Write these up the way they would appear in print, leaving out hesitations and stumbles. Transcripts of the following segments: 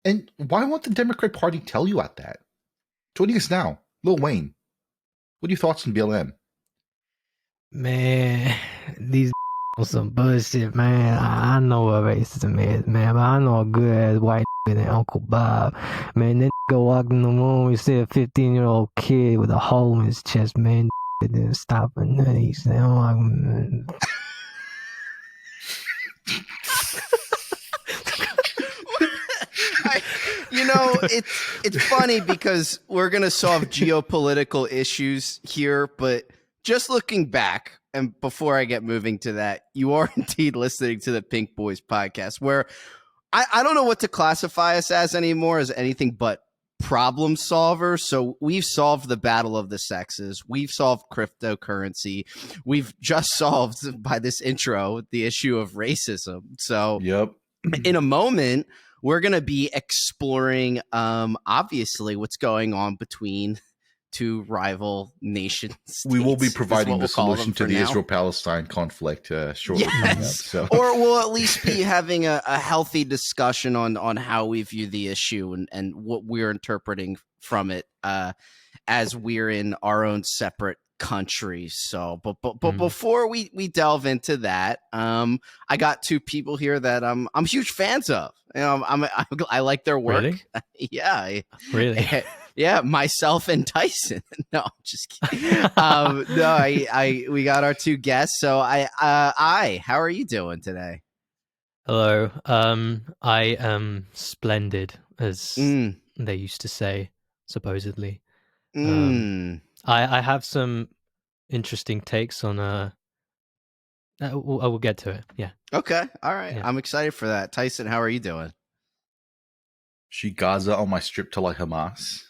And why won't the Democrat Party tell you about that? Joining us now, Lil Wayne. What are your thoughts on BLM? Man, these on some bullshit, man. I know what racism is, man, but I know a good ass white than Uncle Bob. Man, that go walk in the room and see a 15-year-old kid with a hole in his chest, man. Didn't stop and then he said, it's funny because we're going to solve geopolitical issues here, but just looking back, and before I get moving to that, you are indeed listening to the Pink Boys podcast, where I don't know what to classify us as anymore, as anything but problem solvers. So we've solved the battle of the sexes. We've solved cryptocurrency. We've just solved, by this intro, the issue of racism. So Yep. In a moment, we're going to be exploring, obviously, what's going on between two rival nations. We will be providing the solution to the Israel-Palestine conflict shortly. Yes. So. Or we'll at least be having a healthy discussion on how we view the issue and what we're interpreting from it as we're in our own separate countries. So, but before we delve into that, I got two people here that I'm huge fans of. You know, I like their work. Really? Yeah. Really? Yeah, myself and Tyson. No, I'm just kidding. We got our two guests. So how are you doing today? Hello. I am splendid, as they used to say, supposedly. I have some interesting takes on I will get to it. Yeah. Okay. All right. Yeah. I'm excited for that. Tyson, how are you doing? She Gaza on my strip to like Hamas.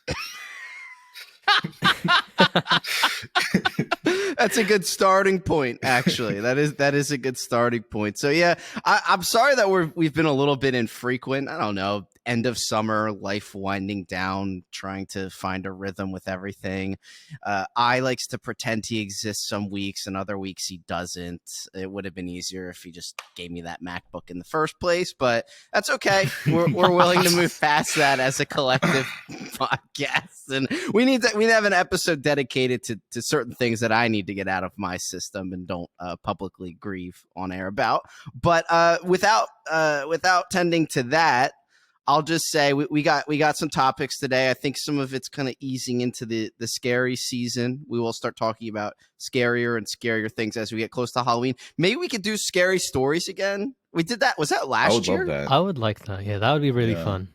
That's a good starting point, actually. That is a good starting point. So yeah, I'm sorry that we've been a little bit infrequent. I don't know, end of summer, life winding down, trying to find a rhythm with everything. I likes to pretend he exists some weeks, and other weeks he doesn't. It would have been easier if he just gave me that MacBook in the first place, but that's okay. We're willing to move past that as a collective podcast, and we have an episode dedicated to certain things that I need to get out of my system and don't publicly grieve on air about. But without tending to that, I'll just say we got some topics today. I think some of it's kind of easing into the scary season. We will start talking about scarier and scarier things as we get close to Halloween. Maybe we could do scary stories again. We did that. Was that last year? I would love that. I would like that. Yeah, that would be really fun.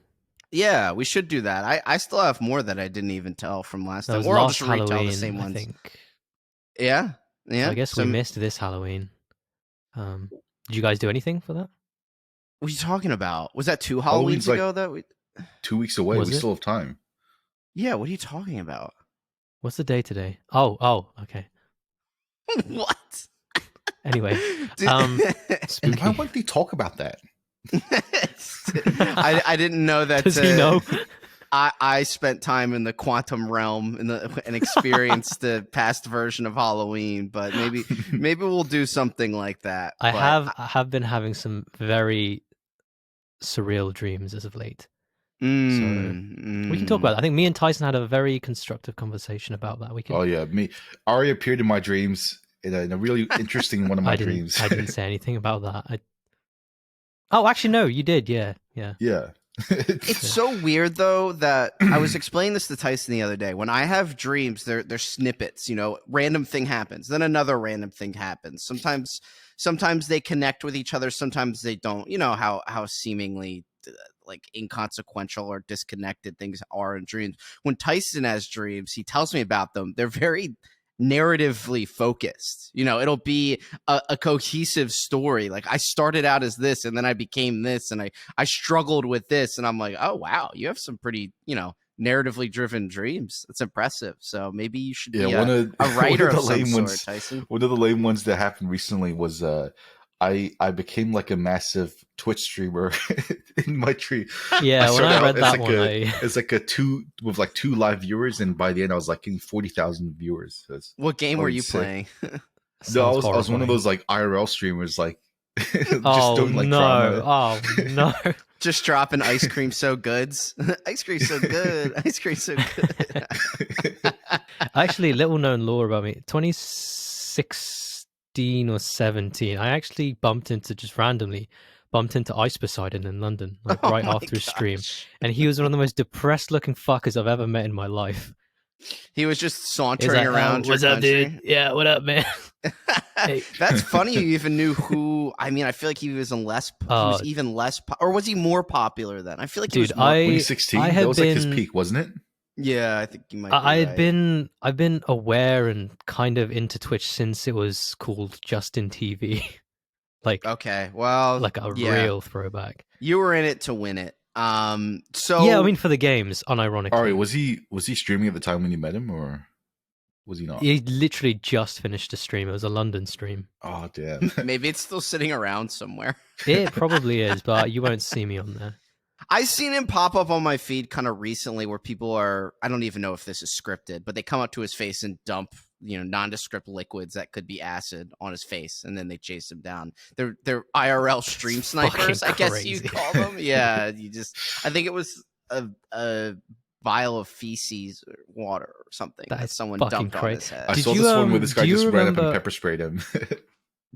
Yeah, we should do that. I still have more that I didn't even tell from last time. Or I'll just retell Halloween, the same ones. I think. Yeah. So I guess we missed this Halloween. Did you guys do anything for that? What are you talking about? Was that 2 Halloweens ago that we 2 weeks away? We still have time. Yeah, what are you talking about? What's the day today? Oh, okay. What? Anyway, and why wouldn't they talk about that? I didn't know that. Does he know? I spent time in the quantum realm and experienced the past version of Halloween, but maybe we'll do something like that. I have been having some very surreal dreams as of late. So we can talk about that. I think me and Tyson had a very constructive conversation about that. Oh yeah, Ari appeared in my dreams in a really interesting one of my dreams. I didn't say anything about that. Oh, actually, no, you did. Yeah. It's so weird though that I was explaining this to Tyson the other day. When I have dreams, they're snippets. You know, random thing happens, then another random thing happens. Sometimes they connect with each other. Sometimes they don't. You know how seemingly like inconsequential or disconnected things are in dreams. When Tyson has dreams, he tells me about them. They're very narratively focused. You know, it'll be a cohesive story. Like I started out as this and then I became this and I struggled with this, and I'm like, oh wow, you have some pretty, narratively driven dreams. It's impressive. So maybe you should be a writer of some sort, Tyson. One of the lame ones that happened recently was I became like a massive Twitch streamer in my tree. Yeah, when I read that one, it's like a 2 live viewers, and by the end I was like getting 40,000 viewers. What game were you playing? No, I was one of those like IRL streamers, like Just don't like drama. Oh no. Just dropping ice cream so goods. Ice cream so good. Ice cream so good. Actually, little known lore about me. 2016 or 17, I actually bumped into Ice Poseidon in London, like right after a stream. And he was one of the most depressed looking fuckers I've ever met in my life. He was just He's sauntering like, around. what's up, dude? Yeah, what up, man? Hey. That's funny. You even knew who. I mean, I feel like he was even less, or was he more popular then? I feel like he was more. 2016. That was like his peak, wasn't it? Yeah, I think you might. I've been aware and kind of into Twitch since it was called Justin TV. Like, okay, well, like a real throwback. You were in it to win it. So yeah, I mean, for the games, unironically. All right, was he streaming at the time when you met him, or was he not? He literally just finished a stream. It was a London stream. Oh damn! Maybe it's still sitting around somewhere. It probably is, but you won't see me on there. I've seen him pop up on my feed kind of recently, where people are. I don't even know if this is scripted, but they come up to his face and dump, nondescript liquids that could be acid on his face, and then they chase him down. They're IRL stream snipers, I guess you call them. Yeah, I think it was a vial of feces or water or something that someone dumped on his head. I saw this one where this guy just ran up and pepper sprayed him.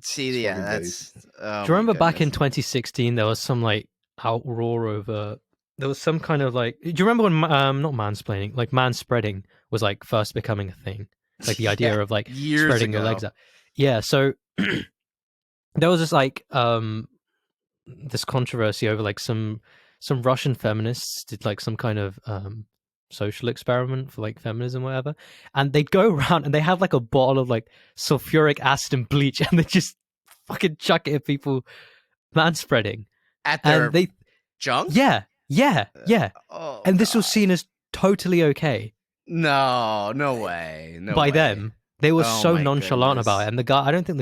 See, yeah, that's. Do you remember back in 2016 there was some like outroar over? There was some kind of like. Do you remember when not mansplaining, like manspreading was like first becoming a thing? Like the idea of like spreading your legs out. Yeah, so there was this like this controversy over like some Russian feminists did like some kind of social experiment for like feminism or whatever, and they'd go around and they have like a bottle of like sulfuric acid and bleach and they just fucking chuck it at people manspreading at their junk. Yeah. Oh, and this was seen as totally okay. No way. By them, they were so nonchalant about it. And the guy, I don't think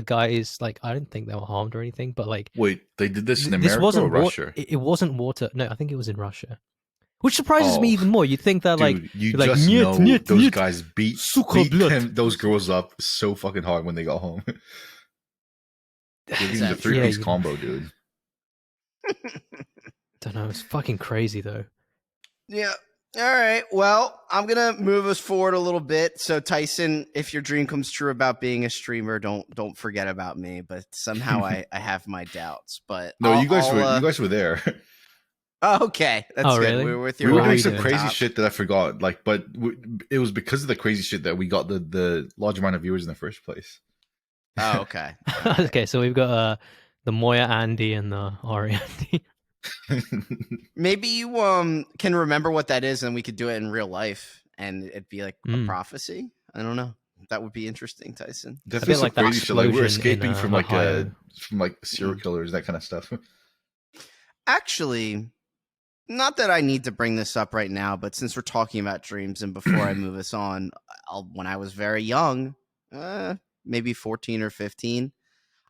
they were harmed or anything. But like, wait, they did this in America or Russia? It wasn't water. No, I think it was in Russia. Which surprises me even more. You'd think that, dude, like, you just know those guys beat those girls up so fucking hard when they got home. They're the three-piece combo, dude. Don't know. It's fucking crazy, though. Yeah. All right. Well, I'm going to move us forward a little bit. So, Tyson, if your dream comes true about being a streamer, don't forget about me. But somehow I have my doubts. But no, you guys were there. Oh, okay, that's good. Really? We were doing some crazy shit that I forgot. Like, but it was because of the crazy shit that we got the large amount of viewers in the first place. Oh, okay. Okay, so we've got the Moya Andy and the Ari Andy. Maybe you can remember what that is, and we could do it in real life, and it'd be like a prophecy. I don't know. That would be interesting, Tyson. Definitely some crazy shit. Like we're escaping from like serial killers, that kind of stuff. Actually, not that I need to bring this up right now, but since we're talking about dreams, and before I move us on, when I was very young, maybe 14 or 15.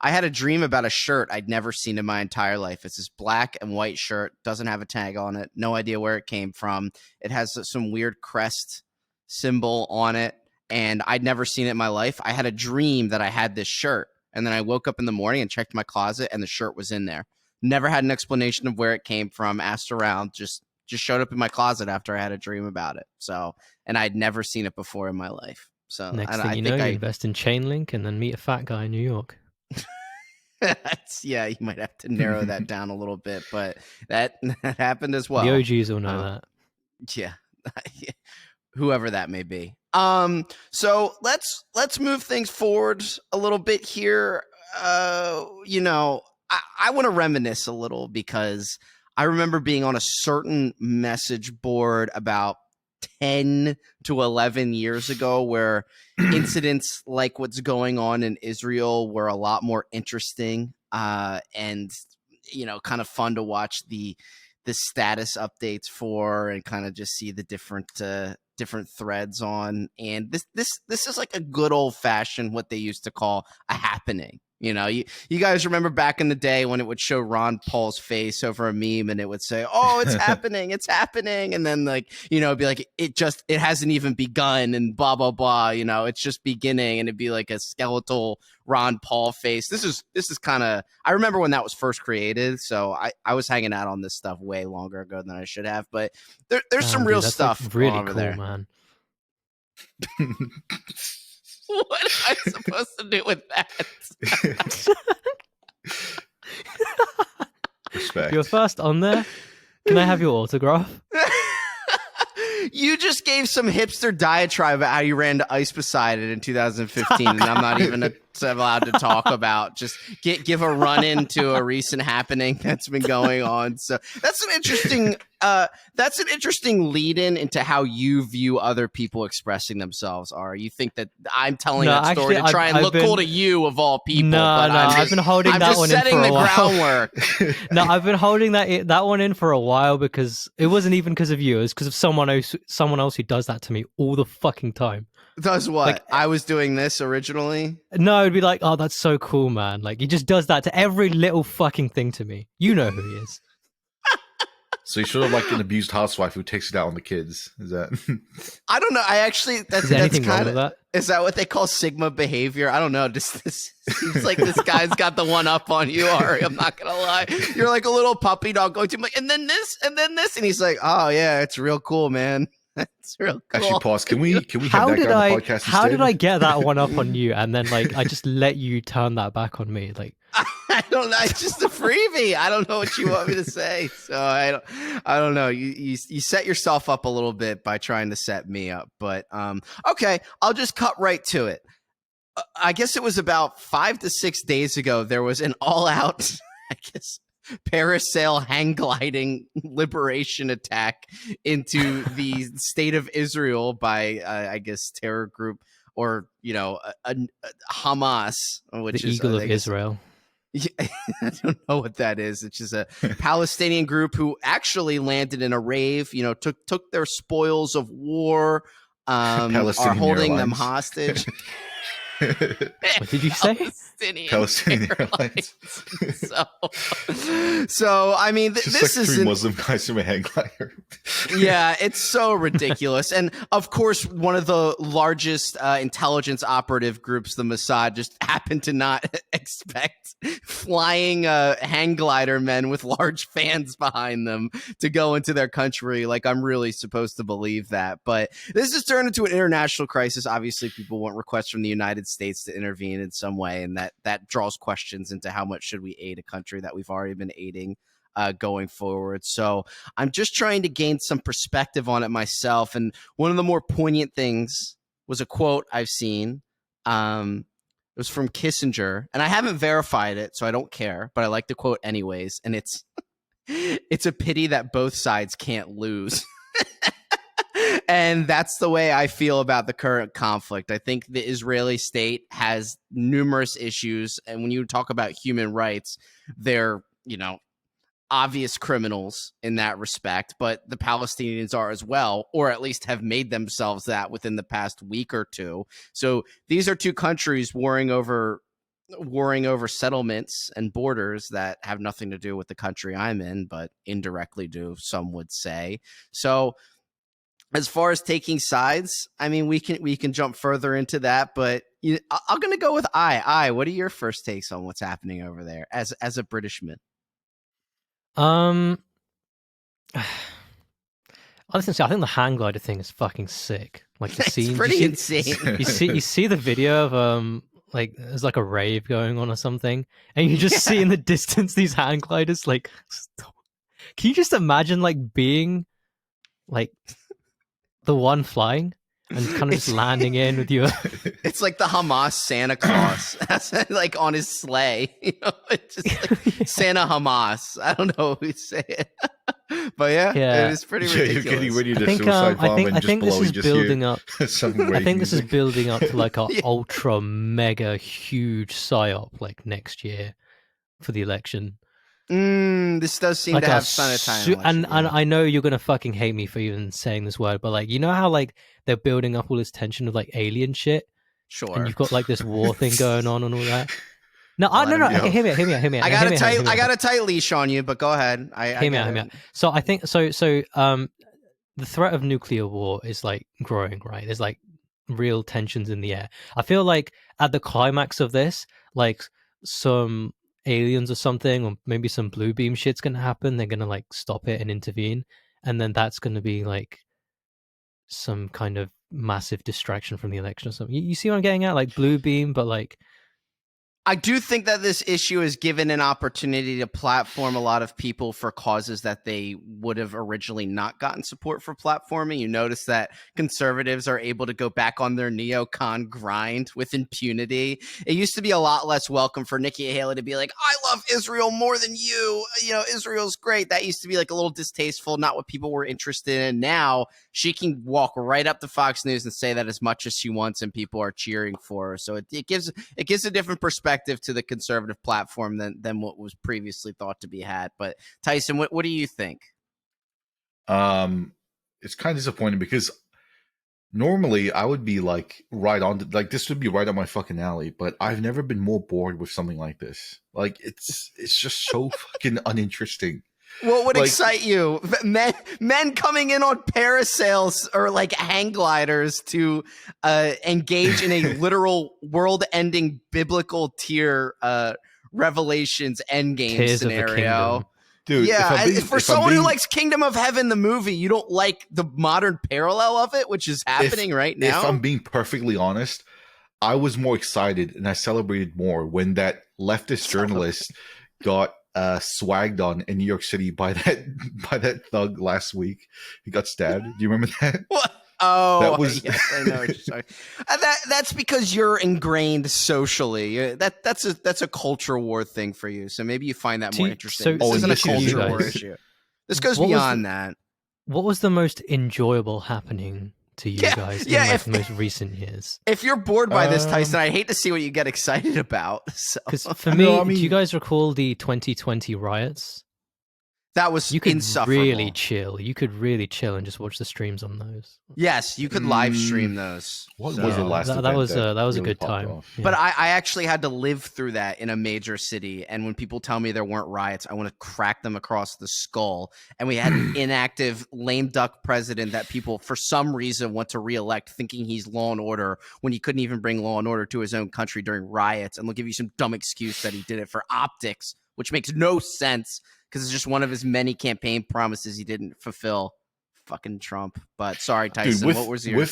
I had a dream about a shirt I'd never seen in my entire life. It's this black and white shirt, doesn't have a tag on it, no idea where it came from. It has some weird crest symbol on it, and I'd never seen it in my life. I had a dream that I had this shirt, and then I woke up in the morning and checked my closet, and the shirt was in there. Never had an explanation of where it came from, asked around, just showed up in my closet after I had a dream about it. So, and I'd never seen it before in my life. So next thing you know, you invest in Chainlink and then meet a fat guy in New York. Yeah, you might have to narrow that down a little bit, but that happened as well. The OGs will know that. Yeah. Whoever that may be. So let's move things forward a little bit here. I want to reminisce a little because I remember being on a certain message board about 10 to 11 years ago where incidents like what's going on in Israel were a lot more interesting and kind of fun to watch the status updates for and kind of just see the different threads on. And this is like a good old fashioned what they used to call a happening. You know, you guys remember back in the day when it would show Ron Paul's face over a meme and it would say, "Oh, it's happening, it's happening," and then like, you know, it'd be like it hasn't even begun and blah blah blah. You know, it's just beginning, and it'd be like a skeletal Ron Paul face. This is kind of, I remember when that was first created, so I was hanging out on this stuff way longer ago than I should have. But there's some real stuff like really over cool, there. Man. What am I supposed to do with that? Respect. You're first on there. Can I have your autograph? You just gave some hipster diatribe about how you ran to Ice Poseidon in 2015, and I'm not even allowed to talk about. Just give a run into a recent happening that's been going on. So that's an interesting lead-in into how you view other people expressing themselves. Are you think that I'm telling that story to try and look cool to you of all people? No, I've been holding that one in for a while. Groundwork. No, I've been holding that one in for a while because it wasn't even because of you. It was because of someone else who does that to me all the fucking time. Does what? Like, I was doing this originally? No, it'd be like, oh, that's so cool, man. Like, he just does that to every little fucking thing to me. You know who he is. So you're sort of like an abused housewife who takes it out on the kids. Is that? I don't know. I actually, is there anything wrong with that? Is that what they call Sigma behavior? I don't know. This seems like this guy's got the one up on you, Ari. I'm not gonna lie. You're like a little puppy dog going to him, like, and then this, and then this, and he's like, oh yeah, it's real cool, man. That's real cool. Actually, pause. Can we have that guy on the podcast How did I get that one up on you, and then like I just let you turn that back on me? Like, I don't know. It's just a freebie. I don't know what you want me to say. So I don't know. You set yourself up a little bit by trying to set me up. But okay, I'll just cut right to it. I guess it was about 5 to 6 days ago. There was an all-out, I guess, parasail hang gliding liberation attack into the state of Israel by I guess terror group, or you know, a Hamas, which the is Eagle of Israel. Yeah, I don't know what that is. It's just a Palestinian group who actually landed in a rave. You know, took their spoils of war. Are holding them hostage. What did you say? Palestinian Airlines. so I mean, this like is three Muslim guys from a hang glider. Yeah, it's so ridiculous. And of course, one of the largest intelligence operative groups, the Mossad, just happened to not expect flying hang glider men with large fans behind them to go into their country. Like, I'm really supposed to believe that. But this has turned into an international crisis. Obviously, people want requests from the United States to intervene in some way, and that draws questions into how much should we aid a country that we've already been aiding going forward. So I'm just trying to gain some perspective on it myself. And one of the more poignant things was a quote I've seen. It was from Kissinger, and I haven't verified it, so I don't care, but I like the quote anyways. And it's a pity that both sides can't lose. And that's the way I feel about the current conflict. I think the Israeli state has numerous issues. And when you talk about human rights, they're, you know, obvious criminals in that respect. But the Palestinians are as well, or at least have made themselves that within the past week or two. So these are two countries warring over settlements and borders that have nothing to do with the country I'm in, but indirectly do, some would say. So as far as taking sides, I mean, we can jump further into that, but I'm going to go with what are your first takes on what's happening over there as a Britishman? Honestly, I think the hang glider thing is fucking sick. Like the scene, it's pretty insane. You see the video of like there's like a rave going on or something, and you just see in the distance these hang gliders. Like, can you just imagine like being like the one flying and kind of just landing in with you? It's like the Hamas Santa Claus, like on his sleigh. You know, it's just like Santa Hamas. I don't know who say it, but yeah, it is pretty ridiculous. You're getting ready to suicide bomb and just blow. This is building up. I think this is building up to like a ultra mega huge psyop like next year for the election. This does seem like to have some time. And I know you're gonna fucking hate me for even saying this word, but like, you know how like they're building up all this tension of like alien shit, sure, and you've got like this war thing going on and all that. No, no. Yeah. Okay, hear me out. I got a tight leash on you, but go ahead. Hear me out. So I think so. The threat of nuclear war is like growing, right? There's like real tensions in the air. I feel like at the climax of this, like some aliens or something, or maybe some blue beam shit's gonna happen. They're gonna like stop it and intervene, and then that's gonna be like some kind of massive distraction from the election or something. You see what I'm getting at? Like blue beam, but like I do think that this issue is given an opportunity to platform a lot of people for causes that they would have originally not gotten support for platforming. You notice that conservatives are able to go back on their neocon grind with impunity. It used to be a lot less welcome for Nikki Haley to be like, I love Israel more than you. You know, Israel's great. That used to be like a little distasteful, not what people were interested in. Now she can walk right up to Fox News and say that as much as she wants, and people are cheering for her. So it gives a different perspective to the conservative platform than what was previously thought to be had. But Tyson, what do you think? It's kind of disappointing because normally I would be like right on, like this would be right up my fucking alley, but I've never been more bored with something like this. Like it's just so fucking uninteresting. What would excite you? Men coming in on parasails or like hang gliders to engage in a literal world-ending biblical tier Revelations endgame Tears scenario. Dude, yeah, for someone who likes Kingdom of Heaven, the movie, you don't like the modern parallel of it, which is happening right now? If I'm being perfectly honest, I was more excited and I celebrated more when that leftist journalist got swagged on in New York City by that thug last week. He got stabbed. Do you remember that? What? Oh, that was... yes, I know what you're saying. That's because you're ingrained socially. That's a culture war thing for you. So maybe you find that more interesting. This isn't a culture war issue. This goes beyond that. What was the most enjoyable happening to you guys in like the most recent years? If you're bored by this, Tyson, I hate to see what you get excited about. Because for me, do you guys recall the 2020 riots? That was insufferable. Really chill. You could really chill and just watch the streams on those. Yes, you could live stream those. What was the last event that was really a good time. Yeah. But I actually had to live through that in a major city. And when people tell me there weren't riots, I want to crack them across the skull. And we had an inactive, lame duck president that people, for some reason, want to reelect, thinking he's law and order when he couldn't even bring law and order to his own country during riots. And they'll give you some dumb excuse that he did it for optics, which makes no sense because it's just one of his many campaign promises he didn't fulfill. Fucking Trump. But sorry, Tyson, dude, what was your...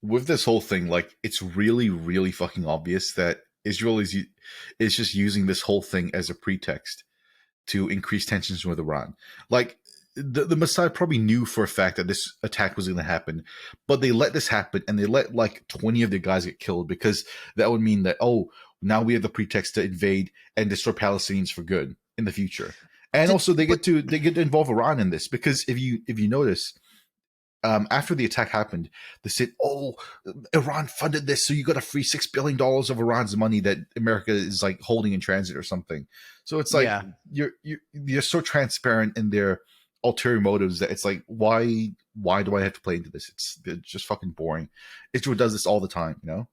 With this whole thing, like, it's really, really fucking obvious that Israel is just using this whole thing as a pretext to increase tensions with Iran. Like, the Mossad probably knew for a fact that this attack was going to happen, but they let this happen and they let like 20 of their guys get killed because that would mean that, oh, now we have the pretext to invade and destroy Palestinians for good in the future. And also they get to involve Iran in this because if you notice, after the attack happened, they said, "Oh, Iran funded this, so you got to free $6 billion of Iran's money that America is like holding in transit or something." So it's like you're so transparent in their ulterior motives that it's like, why do I have to play into this? It's just fucking boring. Israel does this all the time, you know.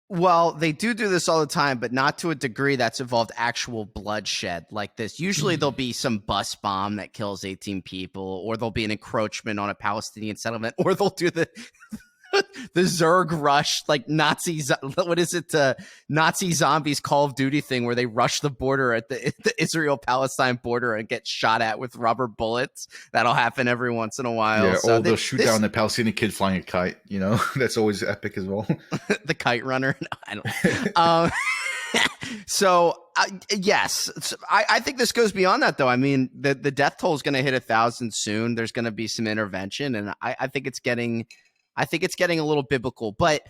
Well, they do this all the time, but not to a degree that's involved actual bloodshed like this. Usually there'll be some bus bomb that kills 18 people, or there'll be an encroachment on a Palestinian settlement, or they'll do the Zerg rush, like Nazi zombies Call of Duty thing where they rush the border at the Israel-Palestine border and get shot at with rubber bullets. That'll happen every once in a while. Yeah, or they'll shoot down the Palestinian kid flying a kite, you know? That's always epic as well. The kite runner? No, I don't. So, yes, I think this goes beyond that, though. I mean, the death toll is going to hit 1,000 soon. There's going to be some intervention, and I think it's getting a little biblical. But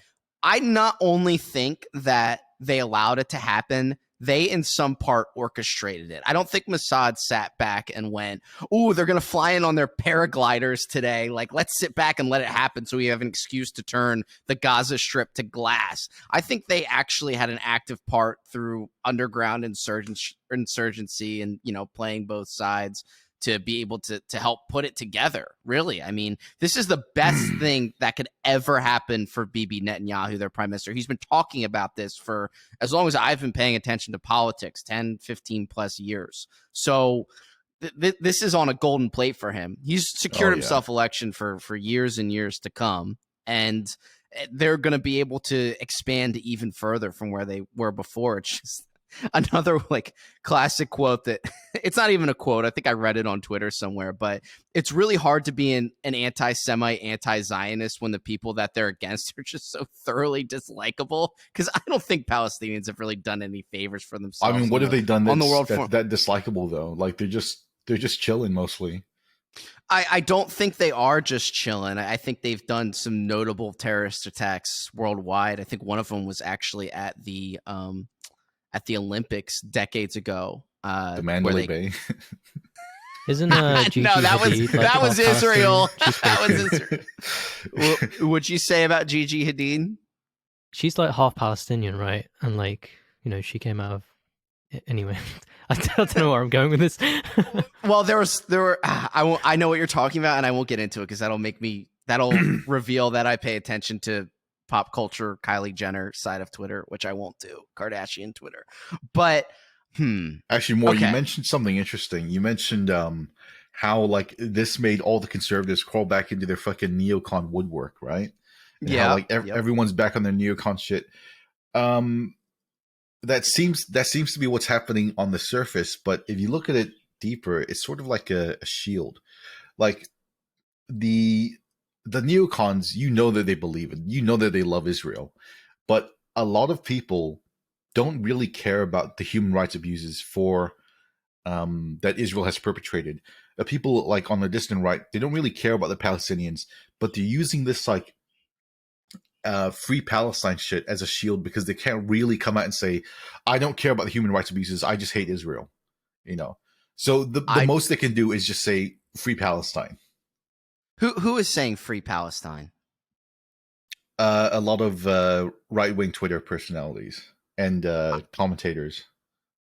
I not only think that they allowed it to happen, they in some part orchestrated it. I don't think Mossad sat back and went, "Ooh, they're going to fly in on their paragliders today. Like, let's sit back and let it happen so we have an excuse to turn the Gaza Strip to glass." I think they actually had an active part through underground insurgency and, you know, playing both sides to be able to help put it together. Really, I mean, this is the best thing that could ever happen for Bibi Netanyahu, their prime minister. He's been talking about this for as long as I've been paying attention to politics, 10, 15 plus years. So this is on a golden plate for him. He's secured himself election for years and years to come, and they're going to be able to expand even further from where they were before. It's just another like classic quote that it's not even a quote. I think I read it on Twitter somewhere, but it's really hard to be an anti-Semite, anti-Zionist when the people that they're against are just so thoroughly dislikable. Because I don't think Palestinians have really done any favors for themselves. I mean, what have they done on the world that dislikable though? Like they're just chilling mostly. I don't think they are just chilling. I think they've done some notable terrorist attacks worldwide. I think one of them was actually at the Olympics decades ago. The Mandalay Bay. Isn't Gigi no, that was Israel. That was Israel. What'd you say about Gigi Hadid? She's like half Palestinian, right? And like, you know, she came out of anyway. I don't know where I'm going with this. Well, I know what you're talking about, and I won't get into it because that'll reveal that I pay attention to pop culture, Kylie Jenner side of Twitter, which I won't do, Kardashian Twitter. But actually, more, you mentioned something interesting. You mentioned how like this made all the conservatives crawl back into their fucking neocon woodwork, right? And how, like everyone's back on their neocon shit. That seems to be what's happening on the surface, but if you look at it deeper, it's sort of like a shield. Like the neocons, you know that they believe it, you know that they love Israel, but a lot of people don't really care about the human rights abuses that Israel has perpetrated. People like on the distant right, they don't really care about the Palestinians, but they're using this like free Palestine shit as a shield because they can't really come out and say, I don't care about the human rights abuses, I just hate Israel, you know. So the most they can do is just say free Palestine. Who is saying free Palestine? A lot of right-wing Twitter personalities and commentators.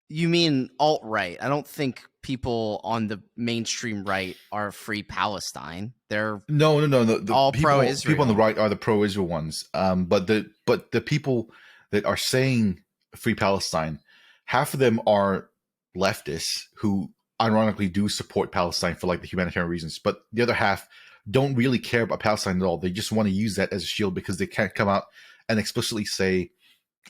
You mean alt-right? I don't think people on the mainstream right are free Palestine. They're no. All pro-Israel. People on the right are the pro-Israel ones. But the people that are saying free Palestine, half of them are leftists who ironically do support Palestine for like the humanitarian reasons, but the other half don't really care about Palestine at all. They just want to use that as a shield because they can't come out and explicitly say,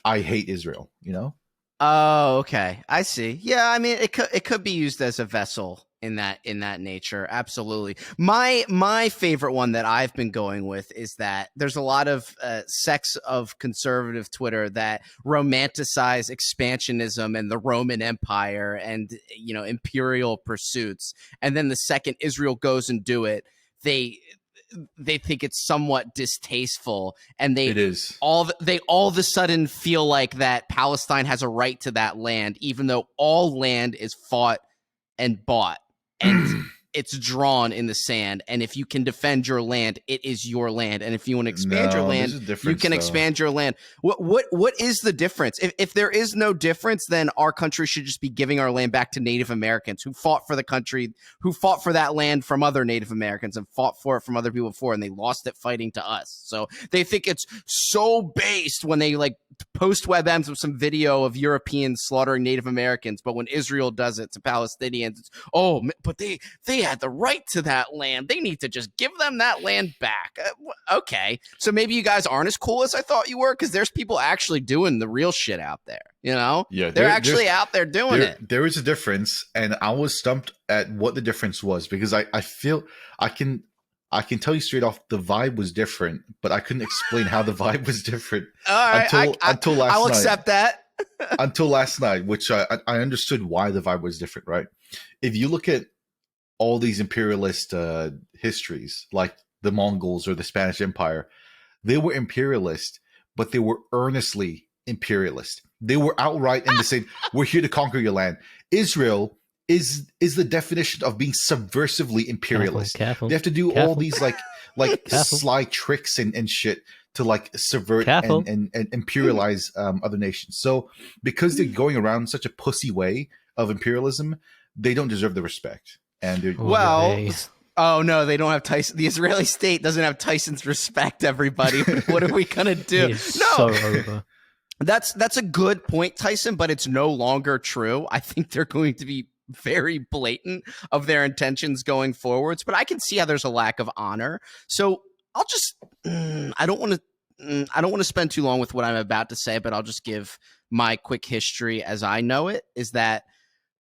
I hate Israel, you know? Oh, okay. I see. Yeah, I mean, it could be used as a vessel in that nature. Absolutely. My favorite one that I've been going with is that there's a lot of sects of conservative Twitter that romanticize expansionism and the Roman Empire and, you know, imperial pursuits. And then the second Israel goes and do it, they think it's somewhat distasteful, and they all of a sudden feel like that Palestine has a right to that land, even though all land is fought and bought and it's drawn in the sand. And if you can defend your land, it is your land. And if you want to expand your land, you can expand your land. What is the difference? If there is no difference, then our country should just be giving our land back to Native Americans who fought for the country, who fought for that land from other Native Americans and fought for it from other people before, and they lost it fighting to us. So they think it's so based when they like post WebMs with some video of Europeans slaughtering Native Americans, but when Israel does it to Palestinians, it's, oh, but they had the right to that land. They need to just give them that land back. Okay. So maybe you guys aren't as cool as I thought you were, because there's people actually doing the real shit out there, you know? Yeah, they're actually out there doing it. There is a difference, and I was stumped at what the difference was, because I feel I can tell you straight off the vibe was different, but I couldn't explain how the vibe was different until last night. I'll accept that. Until last night, which I understood why the vibe was different, right? If you look at all these imperialist histories, like the Mongols or the Spanish Empire, they were imperialist, but they were earnestly imperialist. They were outright in the same, we're here to conquer your land. Israel is the definition of being subversively imperialist. Careful. They have to do all these like sly tricks and shit to like subvert and imperialize other nations. So because they're going around such a pussy way of imperialism, they don't deserve the respect. And well, oh no, they don't have Tyson. The Israeli state doesn't have Tyson's respect. Everybody, what are we gonna do? So over. That's a good point, Tyson, but it's no longer true. I think they're going to be very blatant of their intentions going forwards, but I can see how there's a lack of honor. So I'll just I don't want to spend too long with what I'm about to say, but I'll just give my quick history as I know it, is that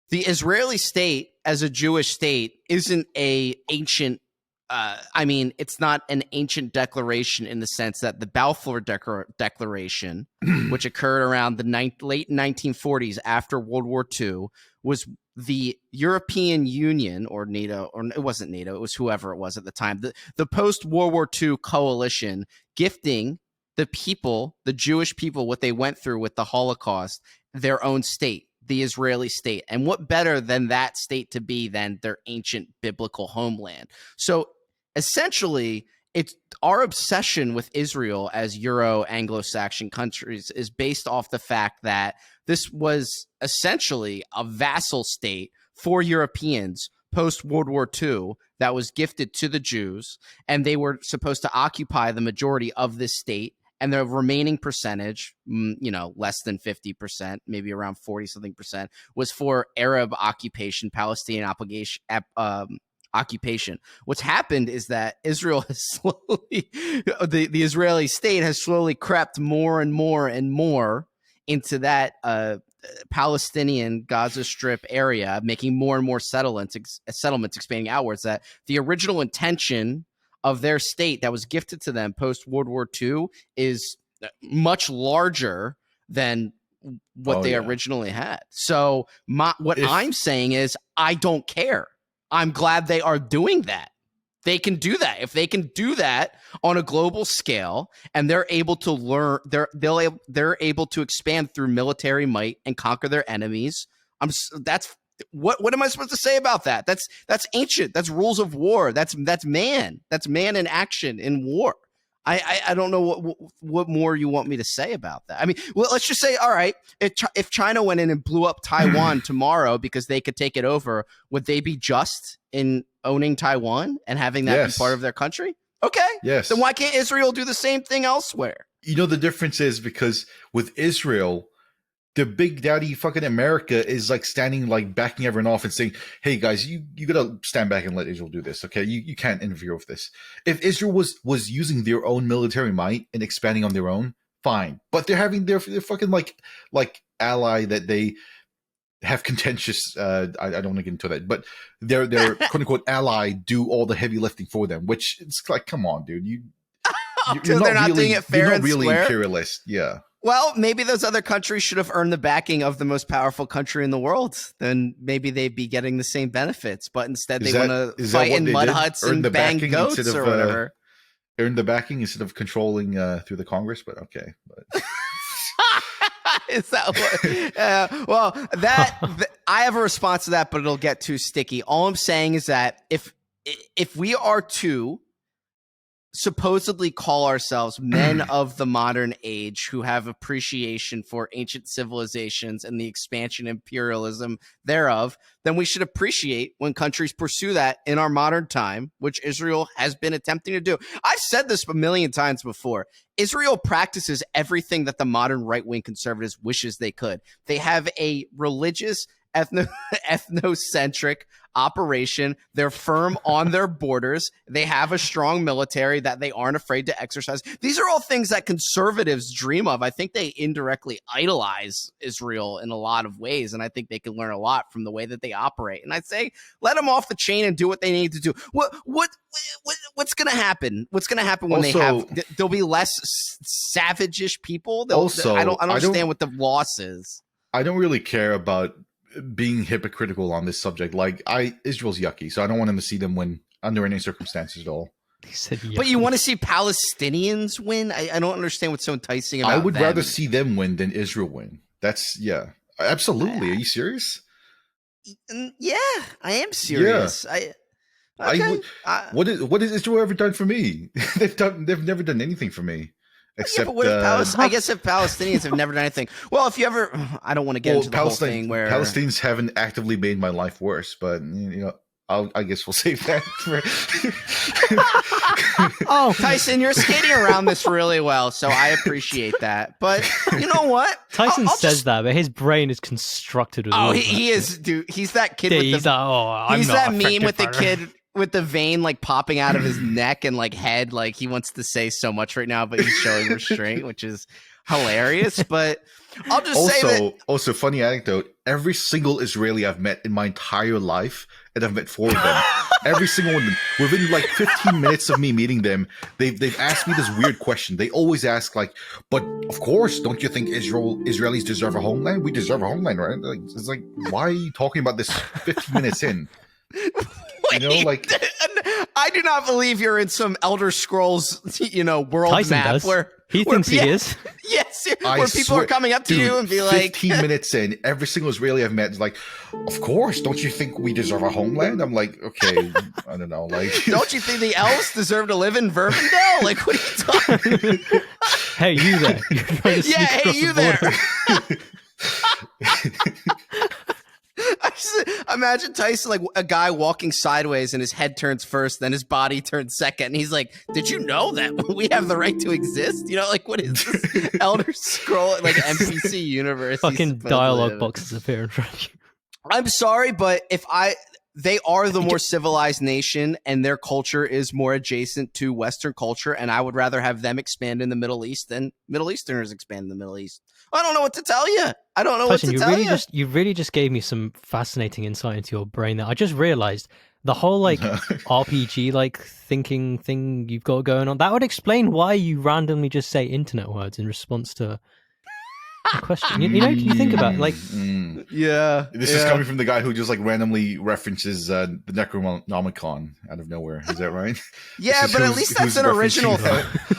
the Israeli state as a Jewish state isn't a ancient it's not an ancient declaration in the sense that the Balfour Declaration, which occurred around the late 1940s after World War II, was the European Union or NATO, or it wasn't NATO, it was whoever it was at the time, the post-World War II coalition gifting the people, the Jewish people, what they went through with the Holocaust, their own state, the Israeli state. And what better than that state to be than their ancient biblical homeland? So essentially, it's our obsession with Israel as Euro-Anglo-Saxon countries is based off the fact that this was essentially a vassal state for Europeans post-World War II that was gifted to the Jews, and they were supposed to occupy the majority of this state, and the remaining percentage, less than 50%, maybe around 40-something%, was for Arab occupation, Palestinian occupation. What's happened is that Israel has slowly, the Israeli state has slowly crept more and more and more into that Palestinian Gaza Strip area, making more and more settlements expanding outwards. That the original intention of their state that was gifted to them post World War II is much larger than what they originally had. So I'm saying is I don't care. I'm glad they are doing that. They can do that. If they can do that on a global scale, and they're able to learn, they're able to expand through military might and conquer their enemies. What am I supposed to say about that? That's ancient. That's rules of war. That's man. That's man in action in war. I don't know what more you want me to say about that. I mean, well, let's just say, all right, if China went in and blew up Taiwan tomorrow because they could take it over, would they be just in owning Taiwan and having that be part of their country? Okay. Yes. Then why can't Israel do the same thing elsewhere? The difference is because with Israel, the big daddy fucking America is like standing, like backing everyone off and saying, hey guys, you gotta stand back and let Israel do this. Okay. You can't interfere with this. If Israel was using their own military might and expanding on their own, fine. But they're having their fucking like ally that they have contentious, I don't want to get into that, but their quote unquote ally do all the heavy lifting for them, which it's like, come on, dude. You're not doing it fair and really square. Imperialist. Yeah. Well, maybe those other countries should have earned the backing of the most powerful country in the world. Then maybe they'd be getting the same benefits. But instead, they want to fight in mud huts and bang goats or whatever. Earn the backing instead of controlling through the Congress. But okay. But. Is that what? I have a response to that, but it'll get too sticky. All I'm saying is that if we are to supposedly call ourselves men of the modern age who have appreciation for ancient civilizations and the expansion imperialism thereof, then we should appreciate when countries pursue that in our modern time, which Israel has been attempting to do. I've said this a million times before. Israel practices everything that the modern right-wing conservatives wishes they could. They have a religious, ethnocentric operation. They're firm on their borders. They have a strong military that they aren't afraid to exercise. These are all things that conservatives dream of. I think they indirectly idolize Israel in a lot of ways, and I think they can learn a lot from the way that they operate. And I'd say let them off the chain and do what they need to do. What's going to happen? What's going to happen when there'll be less savage-ish people? I don't understand what the loss is. I don't really care about being hypocritical on this subject. Like, Israel's yucky, so I don't want him to see them win under any circumstances at all. But you want to see Palestinians win? I don't understand what's so enticing about I would them. rather see them win than Israel win. That's, yeah. Absolutely. Are you serious? Yeah, I am serious. Yeah. What has Israel ever done for me? They've never done anything for me. Except, I guess if Palestinians have never done anything. Well, if you ever, I don't want to get into the whole thing where Palestinians haven't actively made my life worse, but I guess we'll save that for. Oh, Tyson, you're skating around this really well, so I appreciate that. But you know what? Tyson says that, but his brain is constructed with all of he is, dude. He's that kid Yeah, with he's the. like, he's that meme affected with the by kid with the vein like popping out of his neck and like head, like he wants to say so much right now, but he's showing restraint, which is hilarious. But I'll just say that. Also, funny anecdote: every single Israeli I've met in my entire life, and I've met 4 of them. Every single one of them, within like 15 minutes of me meeting them, they've asked me this weird question. They always ask like, "But of course, don't you think Israelis deserve a homeland? We deserve a homeland, right?" Like, it's like, why are you talking about this 15 minutes in? Wait, you know, like, I do not believe you're in some Elder Scrolls, world Tyson map does. where He thinks he is. Yes, where people are coming up to you and be like, 15 minutes in, every single Israeli I've met is like, "Of course, don't you think we deserve a homeland?" I'm like, okay, I don't know, like, don't you think the elves deserve to live in Vermindale? Like, what are you talking? Hey, you there? Yeah, hey, you there. Imagine Tyson, like a guy walking sideways and his head turns first, then his body turns second. And he's like, "Did you know that we have the right to exist?" You know, like, what is this Elder Scroll, like NPC universe? Fucking dialogue boxes appear in front of you. I'm sorry, but they are the more civilized nation and their culture is more adjacent to Western culture. And I would rather have them expand in the Middle East than Middle Easterners expand in the Middle East. I don't know what to tell you. I don't know Tyson, what to tell you. You really just gave me some fascinating insight into your brain there. I just realized the whole like RPG like thinking thing you've got going on. That would explain why you randomly just say internet words in response to a question. You know, you think about it, like, yeah, this is coming from the guy who just like randomly references the Necronomicon out of nowhere. Is that right? Yeah, but at least that's an original.